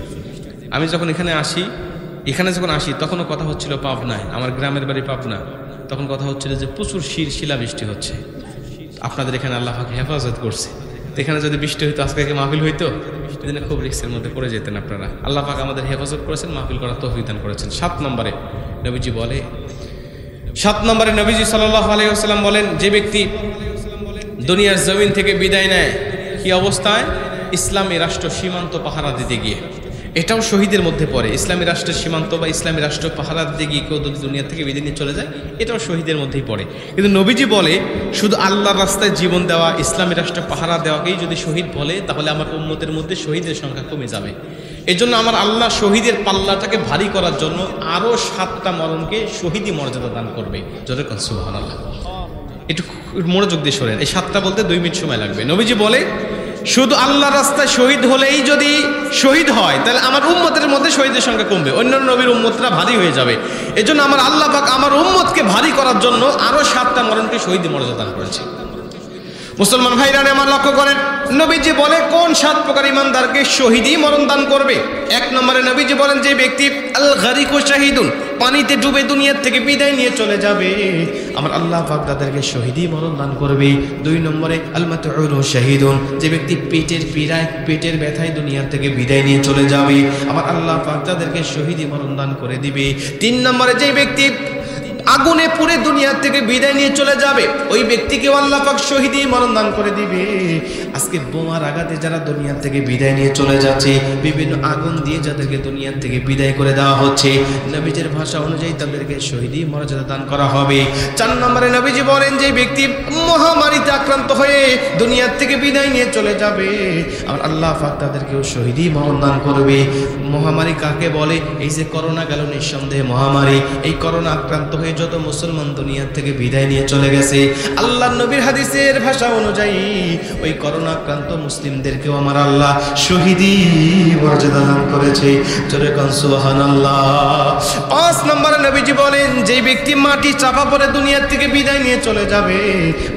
A: আমি যখন এখানে আসি তখনও কথা হচ্ছিল পাবনায়, আমার গ্রামের বাড়ি পাবনা, তখন কথা হচ্ছিল যে প্রচুর শিলা বৃষ্টি হচ্ছে। আপনাদের এখানে আল্লাহ পাক হেফাজত করছে। তো এখানে যদি বৃষ্টি হইতো আজকে মাহফিল হইতো, এদিনে খুব রিস্কের মধ্যে পড়ে যেতেন আপনারা। আল্লাহ পাক আমাদের হেফাজত করেছেন, মাহফিল করার তৌফিক দান করেছেন। 7 নম্বরে নবীজি বলে, 7 নম্বরে নবীজি সাল্লাল্লাহু আলাইহি ওয়াসাল্লাম বলেন, যে ব্যক্তি দুনিয়ার জমিন থেকে বিদায় নেয় কি অবস্থায়? ইসলামী রাষ্ট্র সীমান্ত পাহারা দিতে গিয়ে। এটাও শহীদের মধ্যে পড়ে। ইসলামী রাষ্ট্রের সীমান্ত বা ইসলামী রাষ্ট্র পাহারা দিতে গিয়ে কেউ যদি দুনিয়া থেকে বিদায় নিয়ে চলে যায়, এটাও শহীদের মধ্যেই পড়ে। কিন্তু নবীজি বলে, শুধু আল্লাহর রাস্তায় জীবন দেওয়া, ইসলামী রাষ্ট্র পাহারা দেওয়াকেই যদি শহীদ বলে, তাহলে আমার উম্মতের মধ্যে শহীদের সংখ্যা কমে যাবে। এজন্য আমার আল্লাহ শহীদের পাল্লাটাকে ভারী করার জন্য আরো 7টা মরণকে শহীদি মর্যাদা দান করবে। জোরে কোন সুবহানাল্লাহ। একটু মনোযোগ দিয়ে শোনেন, এই 7টা বলতে 2 মিনিট সময় লাগবে। নবীজি বলে, শুধু আল্লাহর রাস্তায় শহীদ হলেই যদি শহীদ হয়, তাহলে আমার উম্মতের মধ্যে শহীদের সংখ্যা কমবে, অন্যান্য নবীর উম্মতরা ভারী হয়ে যাবে। এজন্য আমার আল্লাহ পাক আমার উম্মতকে ভারী করার জন্য আরো 7টা মরণকে শহীদি মর্যাদা দান করেছে। মুসলমান ভাইরা আমার লক্ষ্য করেন, নবীজি বলে কোন 7 প্রকার ইমানদারকে শহীদি মরণ দান করবে। 1 নম্বরে নবীজি বলেন, যে ব্যক্তি আল গারিকু শাহিদুন, পানিতে ডুবে দুনিয়ার থেকে বিদায় নিয়ে চলে যাবে, আমার আল্লাহ পাক তাদেরকে শহীদি মরণ দান করবে। 2 নম্বরে আল মাতউরু শাহিদুন, যে ব্যক্তি পেটের পীড়ায়, পেটের ব্যথায় দুনিয়ার থেকে বিদায় নিয়ে চলে যাবে, আমার আল্লাহ পাক তাদেরকে শহীদি মরণ দান করে দিবে। 3 নম্বরে যে ব্যক্তি আগুনে পুড়ে দুনিয়া থেকে বিদায় নিয়ে চলে যাবে, ওই ব্যক্তিকে আল্লাহ পাক শহীদি মরণ দান করে দিবে। আজকে বোমার আঘাতে যারা দুনিয়া থেকে বিদায় নিয়ে চলে যাচ্ছে, বিভিন্ন আগুন দিয়ে যাদেরকে দুনিয়া থেকে বিদায় করে দেওয়া হচ্ছে, নবীজির ভাষা অনুযায়ী তাদেরকে শহীদি মর্যাদা দান করা হবে। 4 নম্বরে নবীজি বলেন, যে ব্যক্তি মহামারীতে আক্রান্ত হয়ে দুনিয়া থেকে বিদায় নিয়ে চলে যাবে, আর আল্লাহ পাক তাদেরকেও শহীদি মরণ দান করবে। মহামারী কাকে বলে? এই যে করোনা গেল, নিঃসন্দেহে মহামারী। এই করোনা আক্রান্ত হয়ে যত মুসলমান দুনিয়া থেকে বিদায় নিয়ে চলে গেছে, আল্লাহর নবীর হাদিসের ভাষা অনুযায়ী ওই করোনা আক্রান্ত মুসলিমদেরকেও আমার আল্লাহ শহীদি মর্যাদা দান করেছে। জোরে কোন সুবহানাল্লাহ। 5 নম্বরে নবীজি বলেন, যে ব্যক্তি মাটি চাপা পড়ে দুনিয়া থেকে বিদায় নিয়ে চলে যাবে,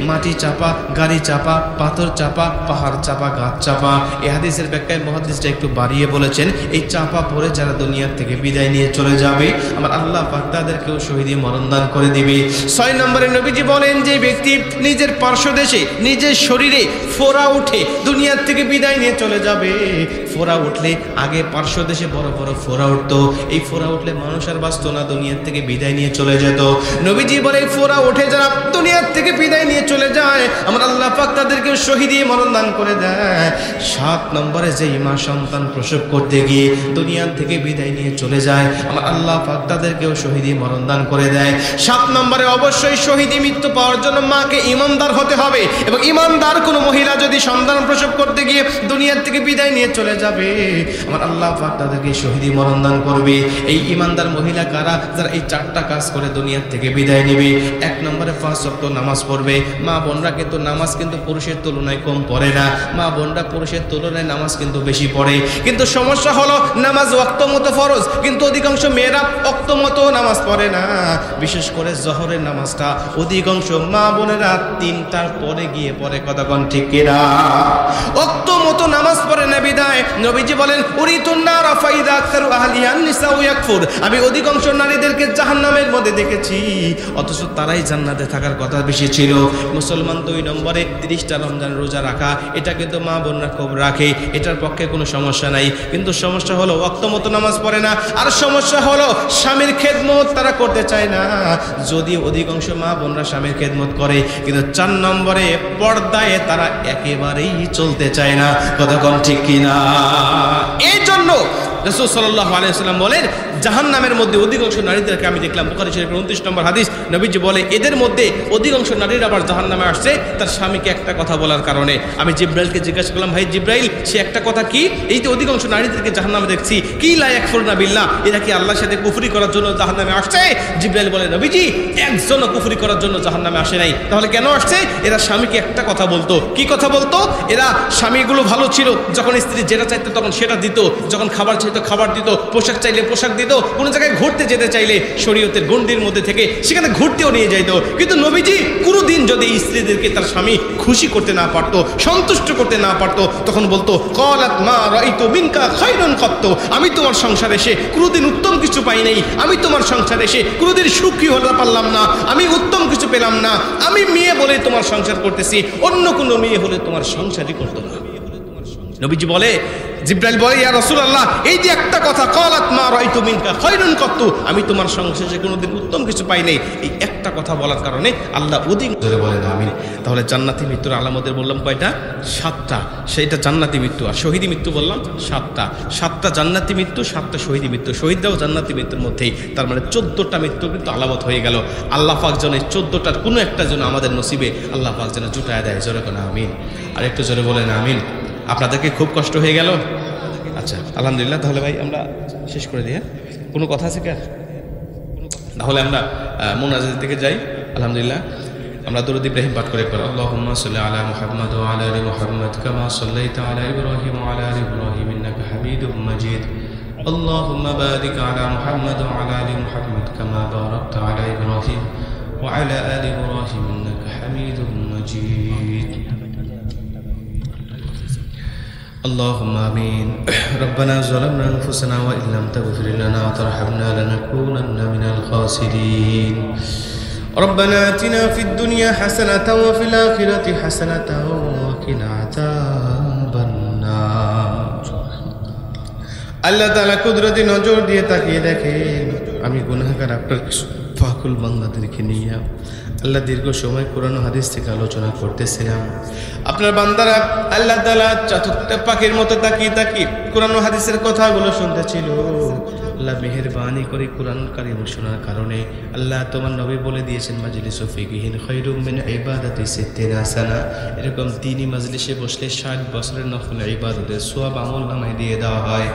A: মাটি চাপা, গাড়ি চাপা, পাথর চাপা, পাহাড় চাপা, গাছ চাপা। এই হাদিসের ব্যাখ্যায় মুহাদ্দিসরা একটু বাড়িয়ে বলেছেন, এই চাপা পড়ে যারা দুনিয়া থেকে বিদায় নিয়ে চলে যাবে, আমার আল্লাহ পাক তাদেরকেও শহীদি মরণ দান করে দিবে। 6 নম্বরে নবীজি বলেন, যে ব্যক্তি নিজের পার্শ্বদেশে, নিজের শরীরে ফোড়া উঠে দুনিয়া থেকে বিদায় নিয়ে চলে যাবে, ফোড়া উঠলে আগে পার্শ্বদেশে বড় বড় ফোড়া উঠতো, এই ফোড়া উঠলে মানুষ আর বাঁচতো না, দুনিয়া থেকে বিদায় নিয়ে চলে যেত। নবীজি বলে, এই ফোড়া উঠে যারা দুনিয়া থেকে বিদায় নিয়ে চলে যায়, আমার আল্লাহ পাক তাদেরকে শহীদি মরণ দান করে দেয়। 7 নম্বরে যে মা সন্তান প্রসব করতে গিয়ে দুনিয়া থেকে বিদায় নিয়ে চলে যায়, আমার আল্লাহ পাক তাদেরকেও শহীদি মরণ দান করে দেয়। 7 নম্বরে অবশ্যই শহীদি মৃত্যু পাওয়ার জন্য মাকে ইমানদার হতে হবে, এবং ইমানদার কোনো মহিলা যদি সন্তান প্রসব করতে গিয়ে দুনিয়া থেকে বিদায় নিয়ে চলে যাবে, আমার আল্লাহ পাক তাদেরকে শহীদি মরণ দান করবে। এই ইমানদার মহিলা কারা? যারা এই 4টা কাজ করে দুনিয়া থেকে বিদায় নেবে। 1 নম্বরে 5 ওয়াক্ত নামাজ পড়বে। মা বোনরা কিন্তু নামাজ কিন্তু পুরুষের তুলনায় কম পড়ে না, মা বোনরা পুরুষের তুলনায় নামাজ কিন্তু বেশি পড়ে। কিন্তু সমস্যা হলো, নামাজ ওয়াক্ত মতো ফরজ, কিন্তু অধিকাংশ মেয়েরা ওয়াক্ত মতো নামাজ পড়ে না। বিশেষ করে জোহরের নামাজটা অধিকাংশ মা বোনেরা 3টার পরে গিয়ে পড়ে। কথা কোন ঠিক কিনা? ওয়াক্ত মতো নামাজ পড়ে না বিদায় নবীজি বলেন, উরিতুন নার ফাইদা আকসারু আহলিয়ান নিসাউ ইয়াকফুর, আমি অধিকাংশ নারীদেরকে জাহান্নামের মধ্যে দেখেছি, অথচ তারাই জান্নাতে থাকার কথা বেশি ছিল। মুসলমান 2 নম্বরে বলে 30টা রমজান রোজা রাখা, এটা কিন্তু মা বোনরা খুব রাখে, এটার পক্ষে কোনো সমস্যা নাই। কিন্তু সমস্যা হলো ওয়াক্ত মতো নামাজ পড়ে না, আর সমস্যা হলো স্বামীর খেদমত তারা করতে চায় না। যদি অধিকাংশ মা বোনরা স্বামীর খেদমত করে, কিন্তু 4 নম্বরে পর্দায় তারা একেবারেই চলতে চায় না। কথা কোন ঠিক কিনা? এই জন্য রাসূল সাল্লাল্লাহু আলাইহি ওয়াসাল্লাম বলেন, জাহান্নামের মধ্যে অধিকাংশ নারীদেরকে আমি দেখলাম, বুখারী শরীফের 29 নম্বর হাদিস, নবীজি বলে এদের মধ্যে অধিকাংশ নারীরা আবার জাহান্নামে আসছে তার স্বামীকে একটা কথা বলার কারণে। আমি জিব্রাইলকে জিজ্ঞাসা করলাম, ভাই জিব্রাইল, সে একটা কথা কি? এই যে অধিকাংশ নারীদেরকে জাহান্নামে দেখছি, কি লা ইয়াকফুরনা বিল্লাহ, এরা কি আল্লাহর সাথে কুফরি করার জন্য জাহান্নামে আসছে? জিব্রাইল বলে, নবীজি একজনও কুফরি করার জন্য জাহান্নামে আসে নাই, তাহলে কেন আসছে? এরা স্বামীকে একটা কথা বলতো। কি কথা বলতো? এরা স্বামীগুলো ভালো ছিল, যখন স্ত্রী যেটা চাইতো তখন সেটা দিত, যখন খাবার চাইতো খাবার দিত, পোশাক চাইলে পোশাক দিত, কোনো জায়গায় ঘুরতে যেতে চাইলে শরীয়তের গণ্ডির মধ্যে থেকে সেখানে ঘুরতেও নিয়ে যাইতো। কিন্তু নবীজি কোনোদিন যদি স্ত্রীদেরকে তার স্বামী খুশি করতে না পারতো, সন্তুষ্ট করতে না পারতো, তখন বলতো, ক্বালাত মা রাআইতু মিনকা খায়রান কত্তু, আমি তোমার সংসারে এসে কোনোদিন উত্তম কিছু পাই নাই, আমি তোমার সংসারে এসে কোনোদিন সুখী হতে পারলাম না, আমি উত্তম কিছু পেলাম না, আমি মেয়ে বলে তোমার সংসার করতেছি, অন্য কোনো মেয়ে হলে তোমার সংসারই করতো না। নবীজি বলে, জিব্রাইল বলে, ইয়া রাসূলুল্লাহ, এই যে একটা কথা, ক্বালাত মা রাআইতু মিনকা খায়রান কত্তু, আমি তোমার সংসারে কোনোদিন উত্তম কিছু পাই নাই, এই একটা কথা বলার কারণে আল্লাহ অধিক জোরে বলেন আমিন। তাহলে জান্নাতি মৃত্যুর আলামতের বললাম কয়টা? 7টা। সেইটা জান্নাতি মৃত্যু। আর শহীদি মৃত্যু বললাম 7টা। 7টা জান্নাতি মৃত্যু, 7টা শহীদি মৃত্যু। শহীদরাও জান্নাতি মৃত্যুর মধ্যেই, তার মানে 14টা মৃত্যু কিন্তু আলামত হয়ে গেল। আল্লাহ পাক যেন এই 14টার কোনো একটা যেন আমাদের নসিবে আল্লাহ পাক যেন জুটায় দেয়। জোরে কোন আমিন। আর একটু জোরে বলেন আমিন। আপনাদেরকে খুব কষ্ট হয়ে গেল? আচ্ছা, আলহামদুলিল্লাহ। তাহলে ভাই আমরা শেষ করে দিই। কোনো কথা আছে কি? তাহলে আমরা মুনাজাতের দিকে যাই। আলহামদুলিল্লাহ, আমরা দরুদ ইব্রাহিম পাঠ করে পড়ি। আল্লাহুম্মা সাল্লি আলা মুহাম্মাদ ওয়া আলা আলি মুহাম্মাদ কামা সাল্লাইতা আলা ইব্রাহিম ওয়া আলা আলি ইব্রাহিম ইন্নাকা হামিদুম মাজিদ। আল্লাহুম্মা বারিক আলা মুহাম্মাদ ওয়া আলা আলি মুহাম্মাদ কামা বারাকতা আলা ইব্রাহিম ওয়া আলা আলি ইব্রাহিম ইন্নাকা হামিদুম মাজিদ। اللهم آمين. ربنا ظلمنا أنفسنا وإن لم تغفر لنا وترحمنا لنكونن من الخاسرين. ربنا آتنا في الدنيا حسنة وفي الآخرة حسنة وقنا عذاب النار. আল্লাহ তাআলা কুদরতি নজর দিয়ে তাকিয়ে দেখেন, আমি গুনাহগার আপনার পাকুল বান্দাদেরকে নিয়ে আল্লাহ দীর্ঘ সময় কোরআন হাদিস থেকে আলোচনা করতেছিলাম। আপনার বান্দারা আল্লাহ তাআলা চতুর্থ পাখির মতো তাকিয়ে তাকিয়ে কোরআন হাদিসের কথাগুলো শুনতেছিল। আল্লাহ মেহেরবানি করে কোরআন কারীম শোনার কারণে আল্লাহ তোমার নবী বলে দিয়েছেন, মাজলিসু ফিকহিন খায়রুম মিন ইবাদাতি সিত্তিনা সানা। এরকম দ্বীনি মাজলিসে বসলে 60 বছরের নফল ইবাদতের সওয়াব আমলনামায় দিয়ে দেওয়া হয়।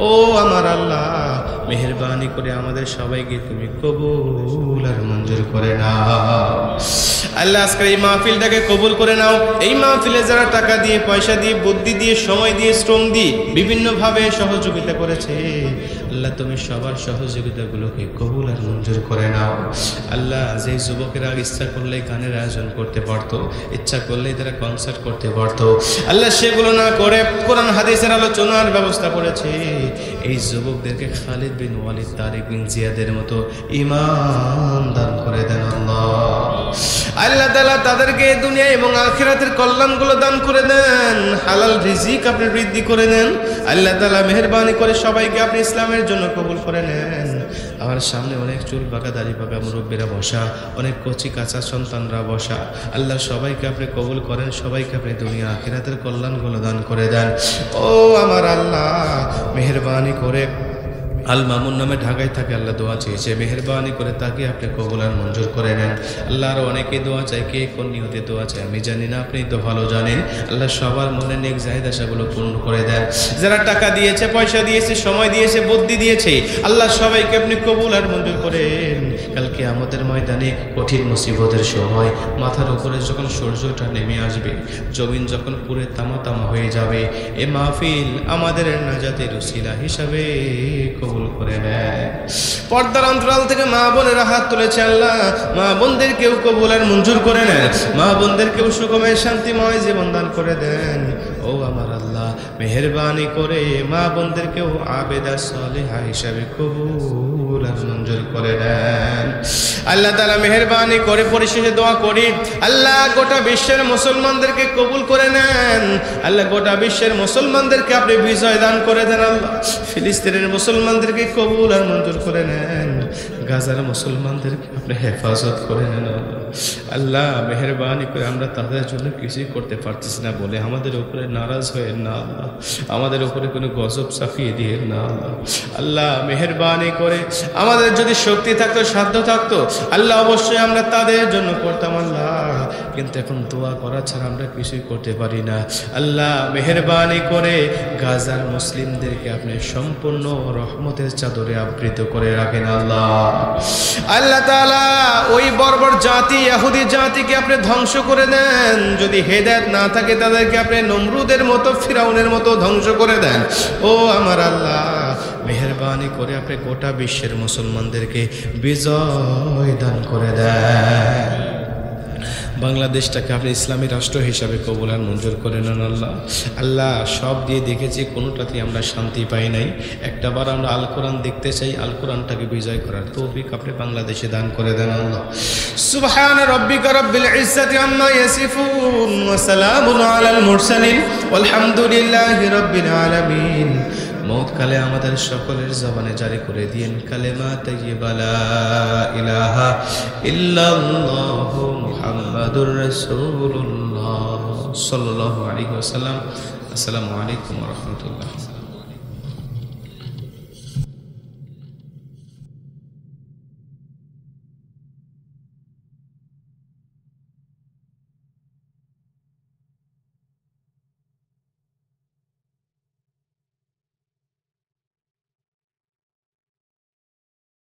A: ও আমার আল্লাহ, মেহেরবানি করে আমাদের সবাইকে তুমি কবুল আর মঞ্জুর করে নাও। আল্লাহ আজকের এই মাহফিলটাকে কবুল করে নাও। এই মাহফিলে যারা টাকা দিয়ে, পয়সা দিয়ে, বুদ্ধি দিয়ে, সময় দিয়ে, শ্রম দিয়ে বিভিন্নভাবে সহযোগিতা করেছে, আল্লাহ তুমি সবার সহযোগিতাগুলোকে কবুল আর মঞ্জুর করে নাও। আল্লাহ, যে যুবকেরা ইচ্ছা করলে গানের আয়োজন করতে পারতো, ইচ্ছা করলে তারা কনসার্ট করতে পারতো, আল্লাহ সেগুলো না করে কোরআন হাদিসের আলোচনার ব্যবস্থা করেছে, এই যুবকদেরকে খালিদ বিন ওয়ালিদ, তারিক বিন জিয়াদের মতো ঈমান দান করে দেন আল্লাহ। আল্লাহ তাআলা তাদেরকে দুনিয়া এবং আখিরাতের কল্যাণগুলো দান করে দেন। হালাল রিজিক আপনি বৃদ্ধি করে দেন। আল্লাহ তাআলা মেহেরবানি করে সবাইকে আপনি ইসলামের জন্য কবুল করে নেন। আমার সামনে অনেক চুল পাকা, দাড়ি পাকা মুরব্বীরা বসা, অনেক কচি কাঁচা সন্তানরা বসা। আল্লাহ সবাইকে আপনি কবুল করেন, সবাইকে আপনি দুনিয়া আখিরাতের কল্যাণগুলো দান করে দেন। ও আমার আল্লাহ, মেহেরবানি করে আল মামুন নামে ঢাকায় থাকে, আল্লাহ দোয়া চেয়েছে, মেহেরবানি করে তাকে আপনি কবুল আর মঞ্জুর করে নেন। আল্লাহ আরও অনেকে দোয়া চায়, কে কোন নিয়তে দোয়া চায় আমি জানি না, আপনি তো ভালো জানেন। আল্লাহ সবার মনে নেক জায়েদ আশাগুলো পূর্ণ করে দেন। যারা টাকা দিয়েছে, পয়সা দিয়েছে, সময় দিয়েছে, বুদ্ধি দিয়েছে, আল্লাহ সবাইকে আপনি কবুল আর মঞ্জুর করেন। কালকে আমাদের ময়দানে কঠিন মুসিবতের সময় মাথার উপরে যখন সূর্যটা নেমে আসবে, জমিন যখন পুরে তামা তামা হয়ে যাবে, এ মাহফিল আমাদের নাজাতের উসিলা হিসাবে কবুল করে নেয়। পর্দার অন্তরাল থেকে মা বোনেরা হাত তুলেছে, আল্লাহ মা বোনদের কেউ কবুল আর মঞ্জুর করে নেন, মা বোনদের কেউ সুখময় শান্তিময় জীবন দান করে দেন। ও আমার আল্লাহ, মেহেরবানি করে মা বোনদের কেউ আবেদা সালেহা হিসাবে কবুল আর মঞ্জুর করে নেন। আল্লাহ তাআলা মেহেরবানি করে পরিশেষে দোয়া করি, আল্লাহ গোটা বিশ্বের মুসলমানদেরকে কবুল করে নেন। আল্লাহ গোটা বিশ্বের মুসলমানদেরকে আপনি বিজয় দান করে দেন। আল্লাহ ফিলিস্তিনের মুসলমানদেরকে কবুল আর মঞ্জুর করে নেন। গাজার মুসলমানদেরকে আপনি হেফাজত করে নেন। আল্লাহ মেহেরবানি করে আমরা তাদের জন্য কিছুই করতে পারতেছি না বলে আমাদের উপরে নারাজ হয়ে না আল্লাহ, আমাদের উপরে কোনো গজব চাপিয়ে দিয়ে না আল্লাহ। আল্লাহ মেহেরবানি করে আমাদের যদি শক্তি থাকতো, সাধ্য থাকতো, আল্লাহ অবশ্যই আমরা তাদের জন্য করতাম আল্লাহ, কিন্তু এখন দোয়া করা ছাড়া আমরা কিছুই করতে পারি না। আল্লাহ মেহেরবানি করে গাজার মুসলিমদেরকে আপনি সম্পূর্ণ রহমতের চাদরে আবৃত করে রাখেন আল্লাহ। আল্লাহ তাআলা ওই বর্বর জাতি ইহুদি জাতিকে আপনি ধ্বংস করে দেন। যদি হেদায়েত না থাকে তাদেরকে আপনি নমরুদের মতো, ফিরাউনের মতো ধ্বংস করে দেন। ও আমার আল্লাহ মেহেরবানি করে আপনি গোটা বিশ্বের মুসলমানদেরকে বিজয় দান করে দেন। বাংলাদেশটাকে আপনি ইসলামী রাষ্ট্র হিসাবে কবুল আর মঞ্জুর করে নেন আল্লাহ। আল্লাহ সব দিয়ে দেখেছি, কোনোটাতেই আমরা শান্তি পাই নাই। একটাবার আমরা আল কোরআন দেখতে চাই, আল কোরআনটাকে বিজয় করার তৌফিক আপনি বাংলাদেশে দান করে দেন আল্লাহ। সুবহান রাব্বিকা রাব্বিল ইজ্জাতি আম্মা ইয়াসিফুন ওয়া সালামুন আলাল মুরসালিন ওয়ালহামদুলিল্লাহি রাব্বিল আলামিন। মওতকালে আমাদের সকলের জবানে জারি করে দিয়েন কালেমা তাইয়্যিবা লা ইলাহা ইল্লাল্লাহু মুহাম্মাদুর রাসূলুল্লাহ সাল্লাল্লাহু আলাইহি ওয়াসাল্লাম। আসসালামু আলাইকুম ওয়া রাহমাতুল্লাহ।